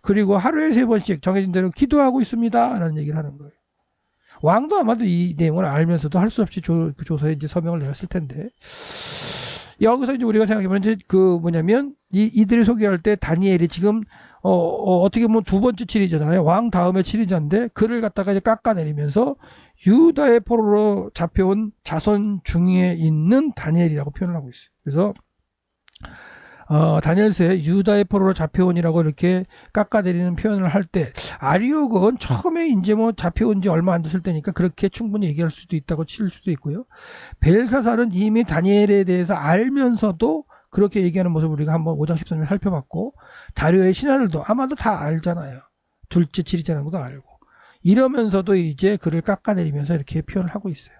그리고 하루에 3번씩 정해진 대로 기도하고 있습니다. 라는 얘기를 하는 거예요. 왕도 아마도 이 내용을 알면서도 할 수 없이 그 조서에 이제 서명을 내렸을 텐데 여기서 이제 우리가 생각해보면 이제 그 뭐냐면 이들이 소개할 때 다니엘이 지금 어떻게 보면 두 번째 치리자잖아요. 왕 다음에 치리자인데 그를 갖다가 이제 깎아내리면서 유다의 포로로 잡혀온 자손 중에 있는 다니엘이라고 표현을 하고 있어요. 그래서 다니엘서에 유다의 포로로 잡혀온이라고 이렇게 깎아내리는 표현을 할 때 아리옥은 처음에 이제 뭐 잡혀온 지 얼마 안 됐을 때니까 그렇게 충분히 얘기할 수도 있다고 칠 수도 있고요. 벨사살은 이미 다니엘에 대해서 알면서도 그렇게 얘기하는 모습을 우리가 한번 5장 13절 살펴봤고 다리오의 신하들도 아마도 다 알잖아요. 둘째 치리자라는 것도 알고 이러면서도 이제 그를 깎아내리면서 이렇게 표현을 하고 있어요.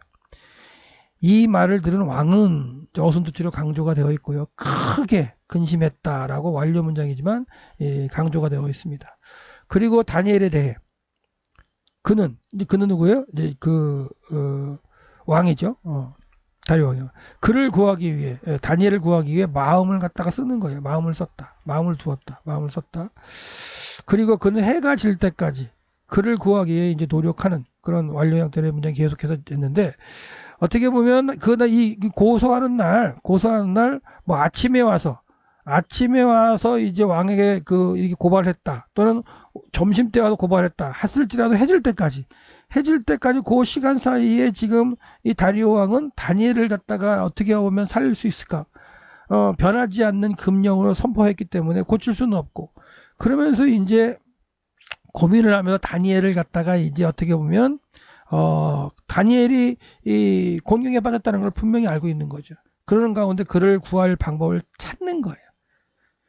이 말을 들은 왕은 어순도치로 강조가 되어 있고요. 크게 근심했다라고 완료 문장이지만 강조가 되어 있습니다. 그리고 다니엘에 대해 그는 누구예요? 이제 왕이죠. 다리오 왕이요. 그를 구하기 위해 다니엘을 구하기 위해 마음을 갖다가 쓰는 거예요. 마음을 썼다. 마음을 두었다. 마음을 썼다. 그리고 그는 해가 질 때까지 그를 구하기 위해 이제 노력하는 그런 완료 형태의 문장이 계속해서 됐는데 어떻게 보면 이 고소하는 날 뭐 아침에 와서 이제 왕에게 이렇게 고발했다 또는 점심 때 와서 고발했다 했을지라도 해질 때까지 그 시간 사이에 지금 이 다리오 왕은 다니엘을 갖다가 어떻게 보면 살릴 수 있을까? 변하지 않는 금령으로 선포했기 때문에 고칠 수는 없고 그러면서 이제 고민을 하면서 다니엘을 갖다가 이제 어떻게 보면 다니엘이 이 곤경에 빠졌다는 걸 분명히 알고 있는 거죠. 그러는 가운데 그를 구할 방법을 찾는 거예요.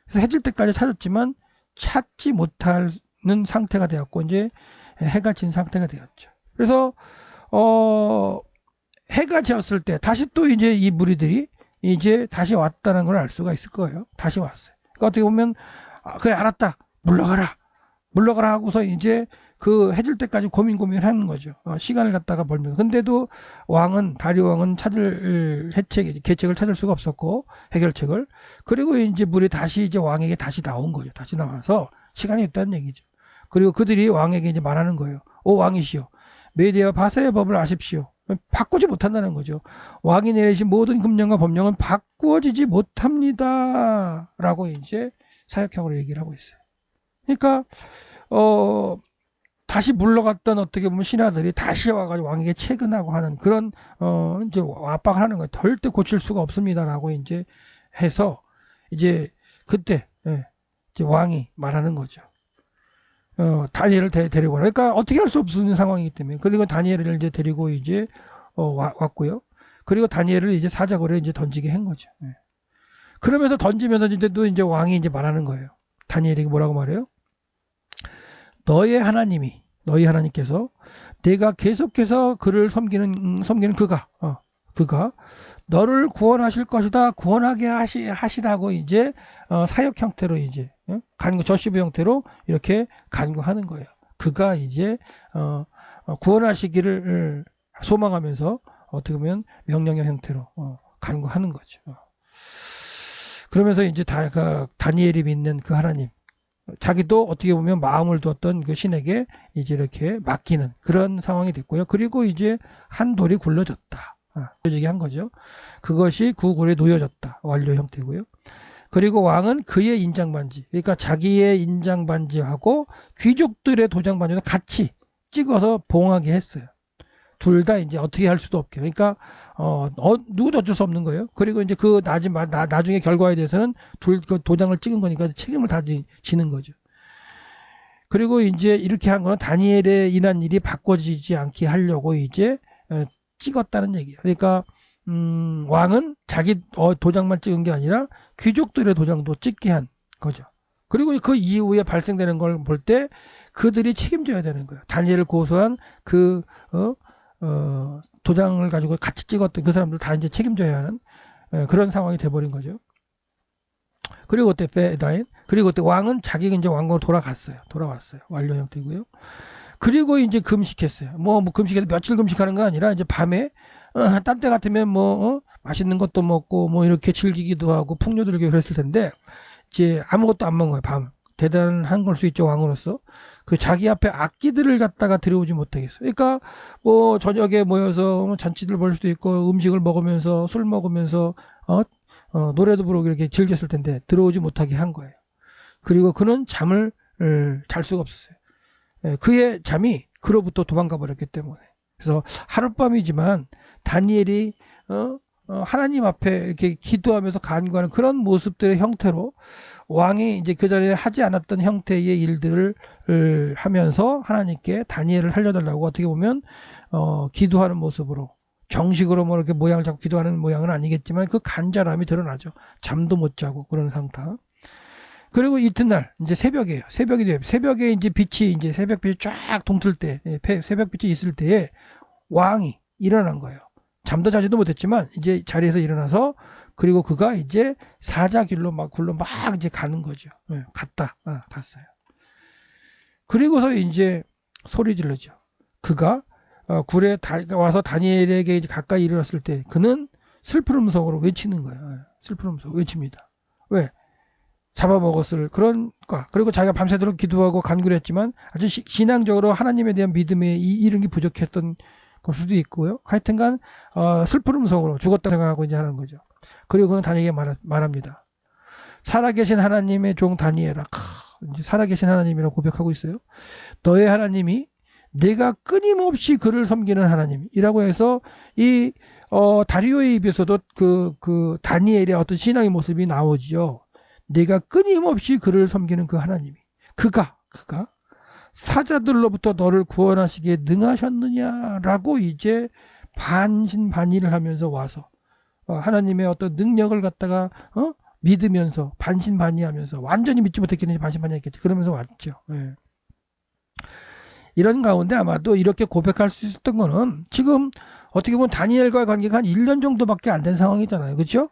그래서 해질 때까지 찾았지만 찾지 못하는 상태가 되었고 이제 해가 진 상태가 되었죠. 그래서 해가 지었을 때 다시 또 이제 이 무리들이 이제 다시 왔다는 걸 알 수가 있을 거예요. 다시 왔어요. 그러니까 어떻게 보면 그래 알았다 물러가라 하고서 이제 그 해질 때까지 고민하는 거죠. 시간을 갖다가 벌면서. 근데도 다리오 왕은 찾을 계책을 찾을 수가 없었고, 해결책을. 그리고 이제 물이 다시 이제 왕에게 다시 나온 거죠. 다시 나와서 시간이 있다는 얘기죠. 그리고 그들이 왕에게 이제 말하는 거예요. 오 왕이시여, 메대와 바사의 법을 아십시오. 바꾸지 못한다는 거죠. 왕이 내리신 모든 금령과 법령은 바꾸어지지 못합니다. 라고 이제 사역형으로 얘기를 하고 있어요. 그러니까, 다시 물러갔던 어떻게 보면 신하들이 다시 와가지고 왕에게 채근하고 하는 그런 이제 압박을 하는 거예요. 절대 고칠 수가 없습니다라고 이제 해서 이제 그때 이제 왕이 말하는 거죠. 다니엘을 데리고 오라. 그러니까 어떻게 할 수 없는 상황이기 때문에 그리고 다니엘을 이제 데리고 이제 왔고요. 그리고 다니엘을 이제 사자굴에 이제 던지게 한 거죠. 그러면서 던지면서 이제 왕이 이제 말하는 거예요. 다니엘에게 뭐라고 말해요? 너의 하나님이 너희 하나님께서 내가 계속해서 그를 섬기는 그가 너를 구원하실 것이다. 구원하게 하시라고 이제 사역 형태로 이제 간구 저시브 형태로 이렇게 간구하는 거예요. 그가 이제 구원하시기를 소망하면서 어떻게 보면 명령의 형태로 간구하는 거죠. 그러면서 이제 다니엘이 믿는 그 하나님, 자기도 어떻게 보면 마음을 두었던 그 신에게 이제 이렇게 맡기는 그런 상황이 됐고요. 그리고 이제 한 돌이 굴러졌다. 놓여지게 한 거죠. 그것이 구굴에 놓여졌다. 완료 형태고요. 그리고 왕은 그의 인장반지, 그러니까 자기의 인장반지하고 귀족들의 도장반지도 같이 찍어서 봉하게 했어요. 둘 다 이제 어떻게 할 수도 없게. 그러니까 누구도 어쩔 수 없는 거예요. 그리고 이제 그 나중에 결과에 대해서는 그 도장을 찍은 거니까 책임을 다 지는 거죠. 그리고 이제 이렇게 한 거는 다니엘에 인한 일이 바꿔지지 않게 하려고 이제 찍었다는 얘기예요. 그러니까 왕은 자기 도장만 찍은 게 아니라 귀족들의 도장도 찍게 한 거죠. 그리고 그 이후에 발생되는 걸 볼 때 그들이 책임져야 되는 거예요. 다니엘을 고소한 그 도장을 가지고 같이 찍었던 그 사람들 다 이제 책임져야 하는 그런 상황이 돼버린 거죠. 그리고 그때 왕은 자기가 이제 왕국으로 돌아왔어요. 완료 형태고요. 그리고 이제 금식했어요. 뭐 금식해서 며칠 금식하는 거 아니라 이제 밤에 딴 때 같으면 맛있는 것도 먹고 뭐 이렇게 즐기기도 하고 풍요 들기도 그랬을 텐데 이제 아무것도 안 먹어요. 밤. 대단한 걸 수 있죠. 왕으로서. 그 자기 앞에 악기들을 갖다가 들여오지 못하겠어요. 그러니까 뭐 저녁에 모여서 잔치들 볼 수도 있고 음식을 먹으면서 술 먹으면서 노래도 부르고 이렇게 즐겼을 텐데 들어오지 못하게 한 거예요. 그리고 그는 잠을 잘 수가 없었어요. 그의 잠이 그로부터 도망가 버렸기 때문에. 그래서 하룻밤이지만 다니엘이 하나님 앞에 이렇게 기도하면서 간구하는 그런 모습들의 형태로 왕이 이제 그 전에 하지 않았던 형태의 일들을 하면서 하나님께 다니엘을 살려달라고 어떻게 보면 기도하는 모습으로 정식으로 뭐 이렇게 모양을 잡고 기도하는 모양은 아니겠지만 그 간절함이 드러나죠. 잠도 못 자고 그런 상태. 그리고 이튿날 이제 새벽이에요. 새벽에 이제 빛이 이제 새벽빛이 쫙 동틀 때 새벽빛이 있을 때에 왕이 일어난 거예요. 잠도 자지도 못했지만 이제 자리에서 일어나서 그리고 그가 이제 사자길로 굴러 이제 가는 거죠. 갔어요. 그리고서 이제 소리 질렀죠. 그가 굴에 와서 다니엘에게 이제 가까이 이르렀을 때 그는 슬프름성으로 외치는 거예요. 슬프름성 외칩니다. 왜? 잡아먹었을 그런가. 그리고 자기가 밤새도록 기도하고 간구를 했지만 아주 신앙적으로 하나님에 대한 믿음에 이런 게 부족했던 걸 수도 있고요. 하여튼간 슬프름성으로 죽었다 생각하고 이제 하는 거죠. 그리고 그는 다니엘에게 말합니다. 살아계신 하나님의 종 다니엘아. 이제 살아계신 하나님이라고 고백하고 있어요. 너의 하나님이 내가 끊임없이 그를 섬기는 하나님이라고 해서 이 다리오의 입에서도 그 다니엘의 어떤 신앙의 모습이 나오죠. 내가 끊임없이 그를 섬기는 그 하나님이 그가 사자들로부터 너를 구원하시기에 능하셨느냐라고 이제 반신반의를 하면서 와서 하나님의 어떤 능력을 갖다가 믿으면서 반신반의하면서 완전히 믿지 못했겠는지 반신반의했겠지. 그러면서 왔죠. 예. 이런 가운데 아마도 이렇게 고백할 수 있었던 거는 지금 어떻게 보면 다니엘과의 관계가 한 1년 정도밖에 안 된 상황이잖아요. 그렇죠?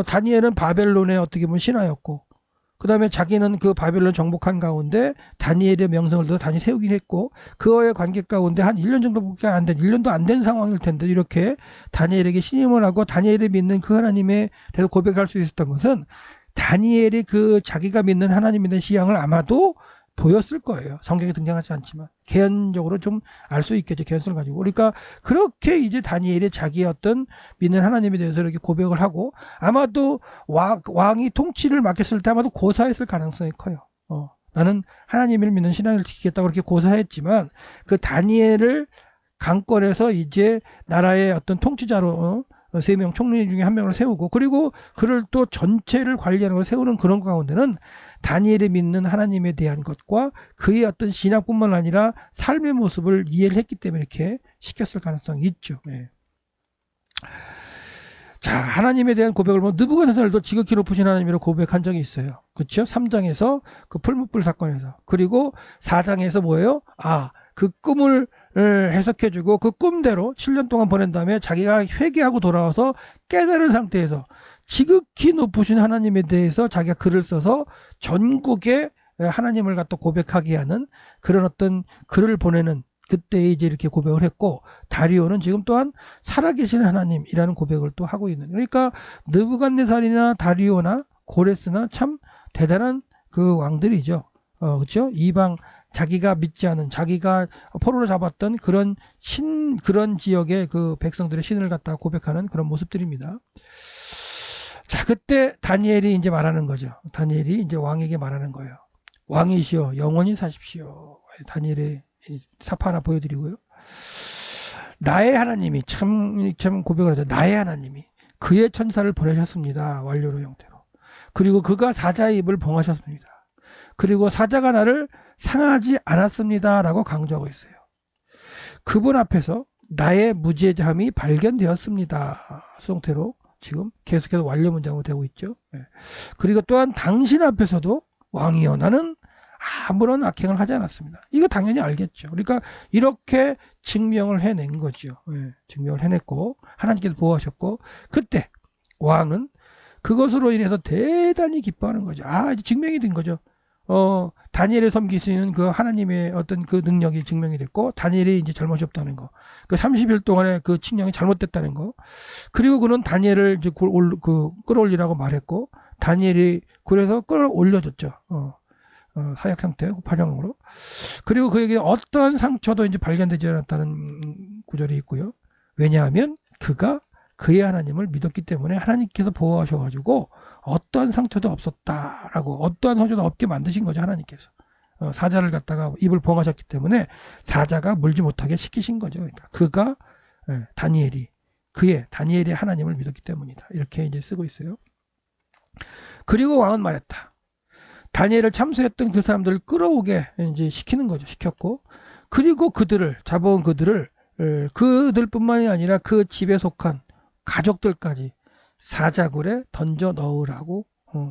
다니엘은 바벨론의 어떻게 보면 신하였고 그 다음에 자기는 그 바벨론 정복한 가운데 다니엘의 명성을 더 다시 세우긴 했고 그와의 관계 가운데 한 1년 정도밖에 안 된 1년도 안 된 상황일 텐데 이렇게 다니엘에게 신임을 하고 다니엘이 믿는 그 하나님에 대해서 고백할 수 있었던 것은 다니엘이 그 자기가 믿는 하나님에 대한 신앙을 아마도 보였을 거예요. 성경에 등장하지 않지만 개연적으로 좀 알 수 있겠죠. 개연성을 가지고. 그러니까 그렇게 이제 다니엘이 자기의 어떤 믿는 하나님에 대해서 이렇게 고백을 하고 아마도 왕이 통치를 맡겼을 때 아마도 고사했을 가능성이 커요. 나는 하나님을 믿는 신앙을 지키겠다고 그렇게 고사했지만 그 다니엘을 강권해서 이제 나라의 어떤 통치자로 3명 총리 중에 1명을 세우고 그리고 그를 또 전체를 관리하는 걸 세우는 그런 가운데는 다니엘이 믿는 하나님에 대한 것과 그의 어떤 신앙뿐만 아니라 삶의 모습을 이해를 했기 때문에 이렇게 시켰을 가능성이 있죠. 네. 자, 하나님에 대한 고백을 보면 느부갓네살도 지극히 높으신 하나님이라고 고백한 적이 있어요. 그렇죠? 3장에서 그 풀무불 사건에서. 그리고 4장에서 뭐예요? 그 꿈을 해석해주고 그 꿈대로 7년 동안 보낸 다음에 자기가 회개하고 돌아와서 깨달은 상태에서 지극히 높으신 하나님에 대해서 자기가 글을 써서 전국에 하나님을 갖다 고백하게 하는 그런 어떤 글을 보내는, 그때 이제 이렇게 고백을 했고, 다리오는 지금 또한 살아계신 하나님이라는 고백을 또 하고 있는. 그러니까 느부갓네살이나 다리오나 고레스나 참 대단한 그 왕들이죠. 그렇죠? 이방, 자기가 믿지 않은, 자기가 포로로 잡았던 그런 그런 지역의 그 백성들의 신을 갖다 고백하는 그런 모습들입니다. 자, 그때 다니엘이 이제 말하는 거죠. 다니엘이 이제 왕에게 말하는 거예요. 왕이시여 영원히 사십시오. 다니엘의 사파 하나 보여드리고요. 나의 하나님이 참 고백을 하죠. 나의 하나님이 그의 천사를 보내셨습니다. 완료로 형태로. 그리고 그가 사자의 입을 봉하셨습니다. 그리고 사자가 나를 상하지 않았습니다. 라고 강조하고 있어요. 그분 앞에서 나의 무죄함이 발견되었습니다. 수동태로 지금 계속해서 완료 문장으로 되고 있죠. 그리고 또한 당신 앞에서도 왕이여 나는 아무런 악행을 하지 않았습니다. 이거 당연히 알겠죠. 그러니까 이렇게 증명을 해낸 거죠. 증명을 해냈고 하나님께서 보호하셨고, 그때 왕은 그것으로 인해서 대단히 기뻐하는 거죠. 이제 증명이 된 거죠. 다니엘을 섬길 수 있는 그 하나님의 어떤 그 능력이 증명이 됐고, 다니엘이 이제 잘못이 없다는 거, 그 30일 동안의 그 칙령이 잘못됐다는 거, 그리고 그는 다니엘을 이제 끌어올리라고 말했고, 다니엘이 그래서 끌어올려줬죠. 사역 형태, 발령으로. 그리고 그에게 어떠한 상처도 이제 발견되지 않았다는 구절이 있고요. 왜냐하면 그가 그의 하나님을 믿었기 때문에 하나님께서 보호하셔가지고 어떠한 상처도 없었다라고, 어떠한 상처도 없게 만드신 거죠. 하나님께서 사자를 갖다가 입을 봉하셨기 때문에 사자가 물지 못하게 시키신 거죠. 그러니까 그가 다니엘이 하나님을 믿었기 때문이다. 이렇게 이제 쓰고 있어요. 그리고 왕은 말했다. 다니엘을 참수했던 그 사람들을 끌어오게 이제 시키는 거죠. 시켰고, 그리고 잡아온 그들뿐만이 아니라 그 집에 속한 가족들까지 사자굴에 던져 넣으라고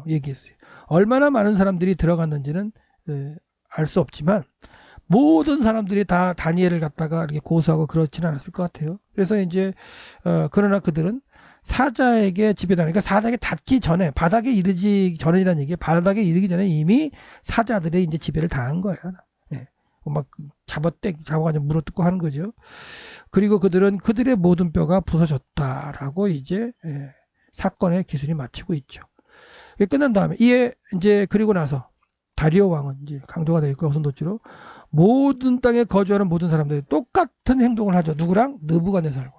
얘기했어요. 얼마나 많은 사람들이 들어갔는지는 알 수 없지만 모든 사람들이 다 다니엘을 갖다가 이렇게 고소하고 그렇지는 않았을 것 같아요. 그래서 이제 그러나 그들은 사자에게 지배당하니까, 그러니까 사자에게 닿기 전에, 바닥에 이르기 전이라는 얘기예요. 바닥에 이르기 전에 이미 사자들의 이제 지배를 당한 거예요. 막 잡아가지고 물어뜯고 하는 거죠. 그리고 그들은 그들의 모든 뼈가 부서졌다라고 이제 사건의 기술이 마치고 있죠. 이게 끝난 다음에 이제 그리고 나서 다리오 왕은 이제 강도가 되어 있고 우선도지로 모든 땅에 거주하는 모든 사람들이 똑같은 행동을 하죠. 누구랑? 느부갓네살과.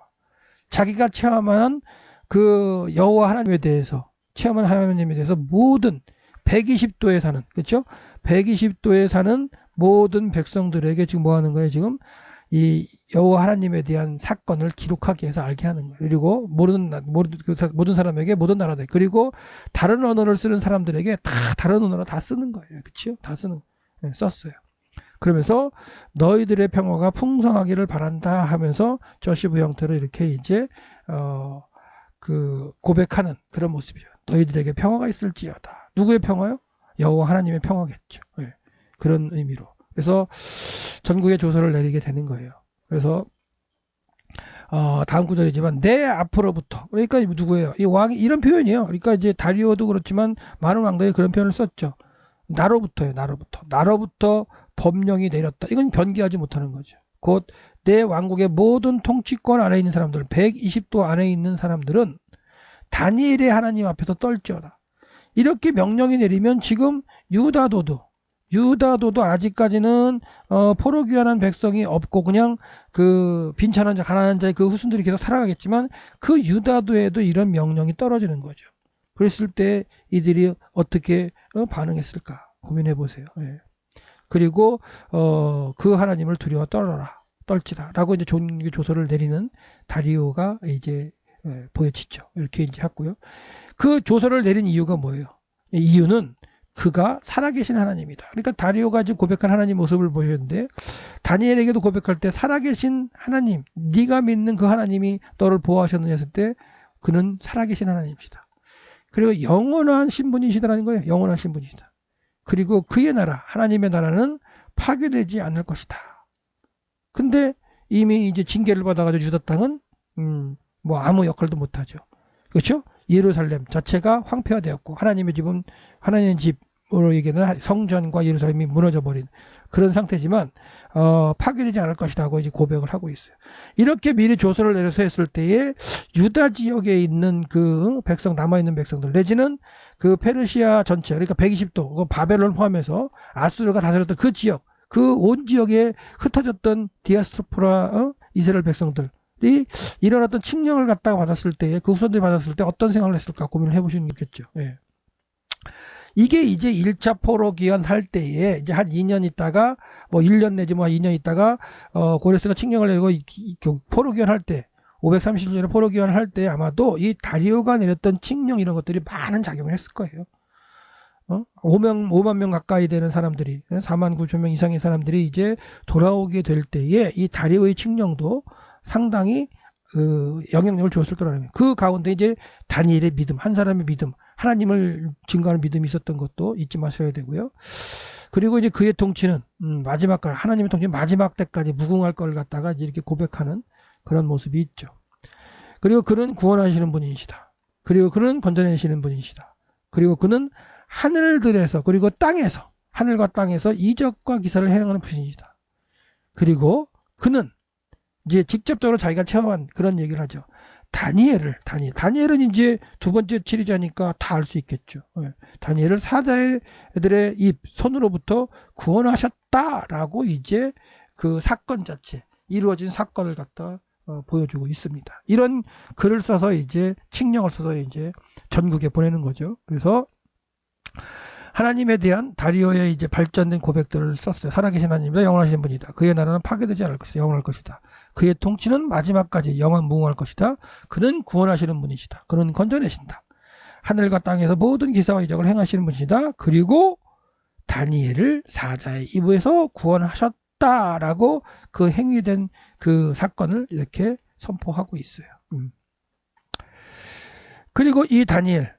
자기가 체험한 그 여호와 하나님에 대해서, 체험한 하나님에 대해서 모든 120도에 사는, 그렇죠? 120도에 사는 모든 백성들에게 지금 뭐 하는 거예요? 지금 이 여호와 하나님에 대한 사건을 기록하기 위해서 알게 하는 거예요. 그리고 모든 사람에게, 모든 나라들, 그리고 다른 언어를 쓰는 사람들에게 다 다른 언어로 다 쓰는 거예요. 그렇죠? 다 썼어요. 그러면서 너희들의 평화가 풍성하기를 바란다 하면서 저시브 형태로 이렇게 이제 그 고백하는 그런 모습이죠. 너희들에게 평화가 있을지어다. 누구의 평화요? 여호와 하나님의 평화겠죠. 그런 의미로. 그래서 전국에 조서를 내리게 되는 거예요. 그래서 다음 구절이지만 내 앞으로부터, 그러니까 누구예요? 이 왕이 이런 표현이에요. 그러니까 이제 다리오도 그렇지만 많은 왕들이 그런 표현을 썼죠. 나로부터예요. 나로부터 법령이 내렸다. 이건 변기하지 못하는 거죠. 곧 내 왕국의 모든 통치권 안에 있는 사람들, 120도 안에 있는 사람들은 다니엘의 하나님 앞에서 떨지어다. 이렇게 명령이 내리면 지금 유다도도 아직까지는 포로 귀환한 백성이 없고 그냥 그 빈천한 자, 가난한 자의 그 후손들이 계속 살아가겠지만 그 유다도에도 이런 명령이 떨어지는 거죠. 그랬을 때 이들이 어떻게 반응했을까 고민해 보세요. 그리고 그 하나님을 두려워 떨지다 라고 이제 조서를 내리는 다리오가 이제 보여지죠. 이렇게 이제 했고요. 그 조서를 내린 이유가 뭐예요? 이유는 그가 살아계신 하나님이다. 그러니까 다리오가 지금 고백한 하나님 모습을 보였는데, 다니엘에게도 고백할 때 살아계신 하나님, 네가 믿는 그 하나님이 너를 보호하셨느냐 했을 때 그는 살아계신 하나님이시다. 그리고 영원한 신분이시다라는 거예요. 영원한 신분이시다. 그리고 그의 나라, 하나님의 나라는 파괴되지 않을 것이다. 근데 이미 이제 징계를 받아가지고 유다 땅은 뭐 아무 역할도 못하죠. 그렇죠? 예루살렘 자체가 황폐화되었고 하나님의 집은 하나님의 집으로 얘기하는 성전과 예루살렘이 무너져버린 그런 상태지만 파괴되지 않을 것이다 하고 이제 고백을 하고 있어요. 이렇게 미리 조서를 내려서 했을 때에 유다 지역에 있는 그 백성, 남아있는 백성들 내지는 그 페르시아 전체, 그러니까 120도 바벨론 포함해서 아수르가 다스렸던 그 지역, 그 온 지역에 흩어졌던 디아스포라 이스라엘 백성들이 이런 어떤 칙령을 갖다가 받았을 때, 그 후손들이 받았을 때 어떤 생각을 했을까 고민을 해보시는 게 있겠죠. 예. 이게 이제 1차 포로 기한 할 때에 이제 한 2년 있다가 뭐 1년 내지 뭐 2년 있다가 고레스가 칙령을 내리고 포로 기한 할 때 530년에 포로 기한 할 때 아마도 이 다리오가 내렸던 칙령 이런 것들이 많은 작용을 했을 거예요. 5만 명 가까이 되는 사람들이 4만 9천 명 이상의 사람들이 이제 돌아오게 될 때에 이 다리오의 칙령도 상당히 영향력을 주었을 거라는 거예요. 그 가운데 이제 다니엘의 믿음, 한 사람의 믿음, 하나님을 증거하는 믿음이 있었던 것도 잊지 마셔야 되고요. 그리고 이제 그의 통치는 마지막까지, 하나님의 통치는 마지막 때까지 무궁할 걸 갖다가 이제 이렇게 고백하는 그런 모습이 있죠. 그리고 그는 구원하시는 분이시다. 그리고 그는 건져내시는 분이시다. 그리고 그는 하늘들에서 그리고 땅에서, 하늘과 땅에서 이적과 기사를 행하는 분이시다. 그리고 그는 이제 직접적으로 자기가 체험한 그런 얘기를 하죠. 다니엘은 이제 두 번째 치리자니까 다 알 수 있겠죠. 다니엘을 사자들의 입 손으로부터 구원하셨다라고 이제 그 사건 자체, 이루어진 사건을 갖다 보여주고 있습니다. 이런 글을 써서 이제 칙령을 써서 이제 전국에 보내는 거죠. 그래서 하나님에 대한 다리오의 이제 발전된 고백들을 썼어요. 살아계신 하나님이다. 영원하신 분이다. 그의 나라는 파괴되지 않을 것이다. 영원할 것이다. 그의 통치는 마지막까지 영원 무궁할 것이다. 그는 구원하시는 분이시다. 그는 건져내신다. 하늘과 땅에서 모든 기사와 이적을 행하시는 분이시다. 그리고 다니엘을 사자의 입에서 구원하셨다라고 그 행위된 그 사건을 이렇게 선포하고 있어요. 그리고 이 다니엘,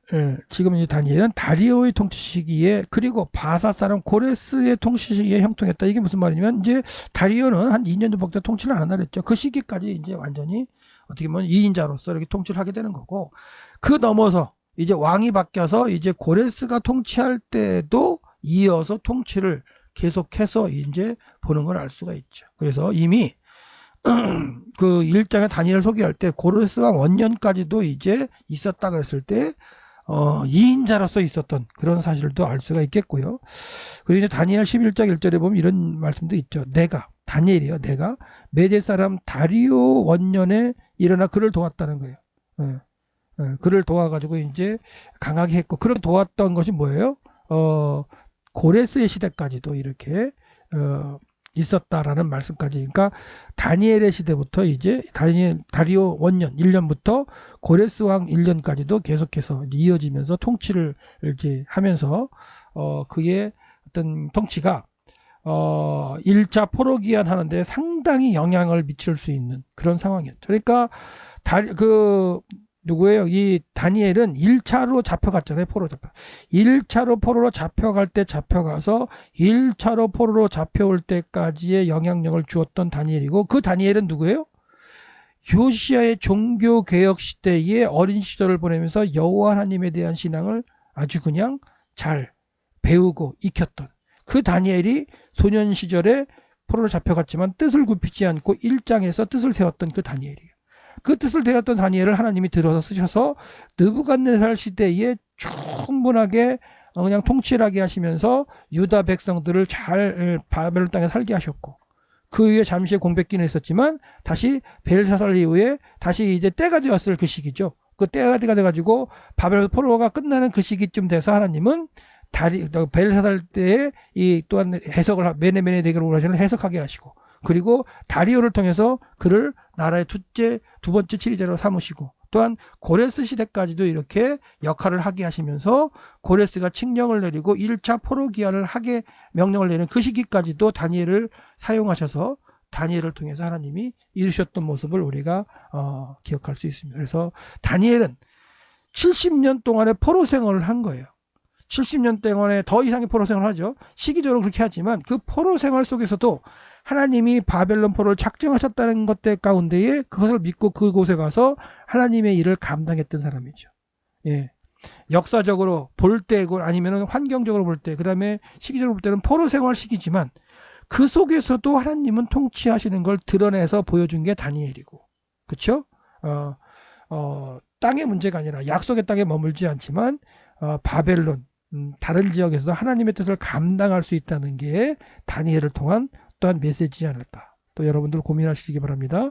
지금 이 다니엘은 다리오의 통치 시기에 그리고 바사 사람 고레스의 통치 시기에 형통했다. 이게 무슨 말이냐면 이제 다리오는 한 2년 정도 통치를 안 한다 그랬죠. 그 시기까지 이제 완전히 어떻게 보면 2인자로서 이렇게 통치를 하게 되는 거고, 그 넘어서 이제 왕이 바뀌어서 이제 고레스가 통치할 때도 이어서 통치를 계속해서 이제 보는 걸 알 수가 있죠. 그래서 이미 그 1장에 다니엘 소개할 때 고레스 왕 원년까지도 이제 있었다 그랬을 때 2인자로서 있었던 그런 사실도 알 수가 있겠고요. 그리고 이제 다니엘 11장 1절에 보면 이런 말씀도 있죠. 다니엘이요. 내가 메대 사람 다리오 원년에 일어나 그를 도왔다는 거예요. 그를 도와가지고 이제 강하게 했고, 그를 도왔던 것이 뭐예요? 고레스의 시대까지도 이렇게 있었다라는 말씀까지. 그러니까 다니엘의 시대부터 이제 다리오 원년 1년부터 고레스 왕 1년까지도 계속해서 이어지면서 통치를 이제 하면서 그의 어떤 통치가 1차 포로 기한 하는데 상당히 영향을 미칠 수 있는 그런 상황이었죠. 그러니까 누구예요? 이 다니엘은 1차로 잡혀갔잖아요. 포로 잡혀. 1차로 포로로 잡혀갈 때 잡혀가서 1차로 포로로 잡혀올 때까지의 영향력을 주었던 다니엘이고, 그 다니엘은 누구예요? 요시야의 종교개혁 시대의 어린 시절을 보내면서 여호와 하나님에 대한 신앙을 아주 그냥 잘 배우고 익혔던 그 다니엘이 소년 시절에 포로로 잡혀갔지만 뜻을 굽히지 않고 1장에서 뜻을 세웠던 그 다니엘이에요. 그 뜻을 대었던 다니엘을 하나님이 들어서 쓰셔서 느부갓네살 시대에 충분하게 그냥 통치하게 하시면서 유다 백성들을 잘 바벨론 땅에 살게 하셨고, 그 이후에 잠시 공백기는 있었지만 다시 벨사살 이후에 다시 이제 때가 되었을 그 시기죠. 그 때가 돼가지고 바벨론 포로가 끝나는 그 시기쯤 돼서 하나님은 벨사살 때에 이 또한 해석을 메네메네 대결을 하시는 해석하게 하시고, 그리고 다리오를 통해서 그를 나라의 두 번째 치리자로 삼으시고, 또한 고레스 시대까지도 이렇게 역할을 하게 하시면서 고레스가 칙령을 내리고 1차 포로 기한을 하게 명령을 내리는 그 시기까지도 다니엘을 사용하셔서 다니엘을 통해서 하나님이 이루셨던 모습을 우리가 기억할 수 있습니다. 그래서 다니엘은 70년 동안의 포로 생활을 한 거예요. 70년 동안에 더 이상의 포로 생활을 하죠. 시기적으로 그렇게 하지만 그 포로 생활 속에서도 하나님이 바벨론 포로를 작정하셨다는 것들 가운데에 그것을 믿고 그곳에 가서 하나님의 일을 감당했던 사람이죠. 예. 역사적으로 볼 때고 아니면 환경적으로 볼 때, 그 다음에 시기적으로 볼 때는 포로 생활 시기지만 그 속에서도 하나님은 통치하시는 걸 드러내서 보여준 게 다니엘이고, 그렇죠? 땅의 문제가 아니라 약속의 땅에 머물지 않지만 바벨론 다른 지역에서 하나님의 뜻을 감당할 수 있다는 게 다니엘을 통한 또한 메시지지 않을까. 또 여러분들 고민하시기 바랍니다.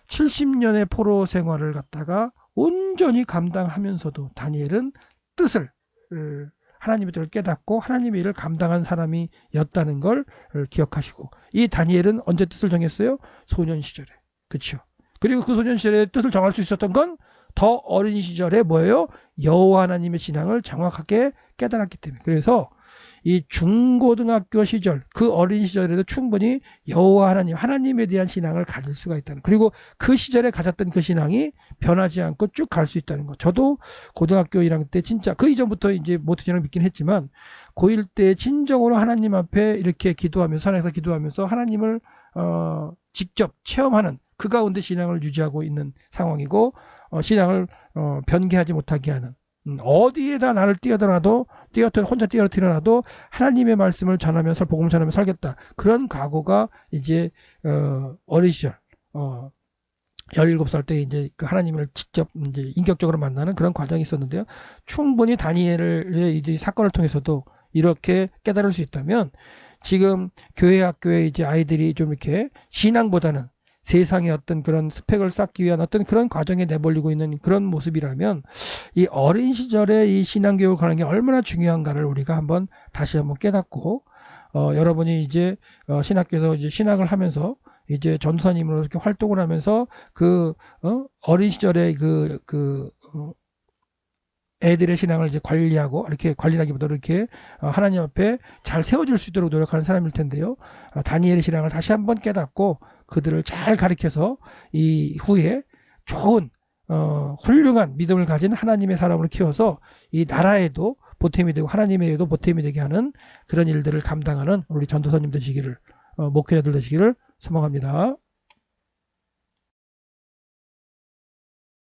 70년의 포로 생활을 갖다가 온전히 감당하면서도 다니엘은 뜻을 하나님의 뜻을 깨닫고 하나님의 일을 감당한 사람이었다는 걸 기억하시고, 이 다니엘은 언제 뜻을 정했어요? 소년 시절에. 그렇죠. 그리고 그 소년 시절에 뜻을 정할 수 있었던 건 더 어린 시절에 뭐예요? 여호와 하나님의 신앙을 정확하게 깨달았기 때문에. 그래서 이 중고등학교 시절, 그 어린 시절에도 충분히 여호와 하나님에 대한 신앙을 가질 수가 있다는, 그리고 그 시절에 가졌던 그 신앙이 변하지 않고 쭉 갈 수 있다는 거. 저도 고등학교 1학년 때 진짜 그 이전부터 이제 모태신앙을 믿긴 했지만 고1 때 진정으로 하나님 앞에 이렇게 기도하면서, 산에서 기도하면서 하나님을 직접 체험하는 그 가운데 신앙을 유지하고 있는 상황이고, 신앙을 변개하지 못하게 하는, 어디에다 나를 혼자 뛰어들어놔도 하나님의 말씀을 전하면서 복음을 전하면서 살겠다. 그런 각오가 이제 어린 시절 17살 때 이제 그 하나님을 직접 이제 인격적으로 만나는 그런 과정이 있었는데요. 충분히 다니엘의 이제 사건을 통해서도 이렇게 깨달을 수 있다면, 지금 교회 학교에 이제 아이들이 좀 이렇게 신앙보다는 세상의 어떤 그런 스펙을 쌓기 위한 어떤 그런 과정에 내몰리고 있는 그런 모습이라면, 이 어린 시절에 이 신앙교육을 하는 게 얼마나 중요한가를 우리가 다시 한번 깨닫고, 여러분이 이제 신학교에서 이제 신학을 하면서 이제 전도사님으로 이렇게 활동을 하면서 어린 시절에 애들의 신앙을 이제 관리하고, 이렇게 관리하기보다 이렇게 하나님 앞에 잘 세워질 수 있도록 노력하는 사람일 텐데요. 다니엘의 신앙을 다시 한번 깨닫고 그들을 잘 가르쳐서 이후에 좋은 훌륭한 믿음을 가진 하나님의 사람으로 키워서 이 나라에도 보탬이 되고 하나님의 일에도 보탬이 되게 하는 그런 일들을 감당하는 우리 전도사님 되시기를, 목회자들 되시기를 소망합니다.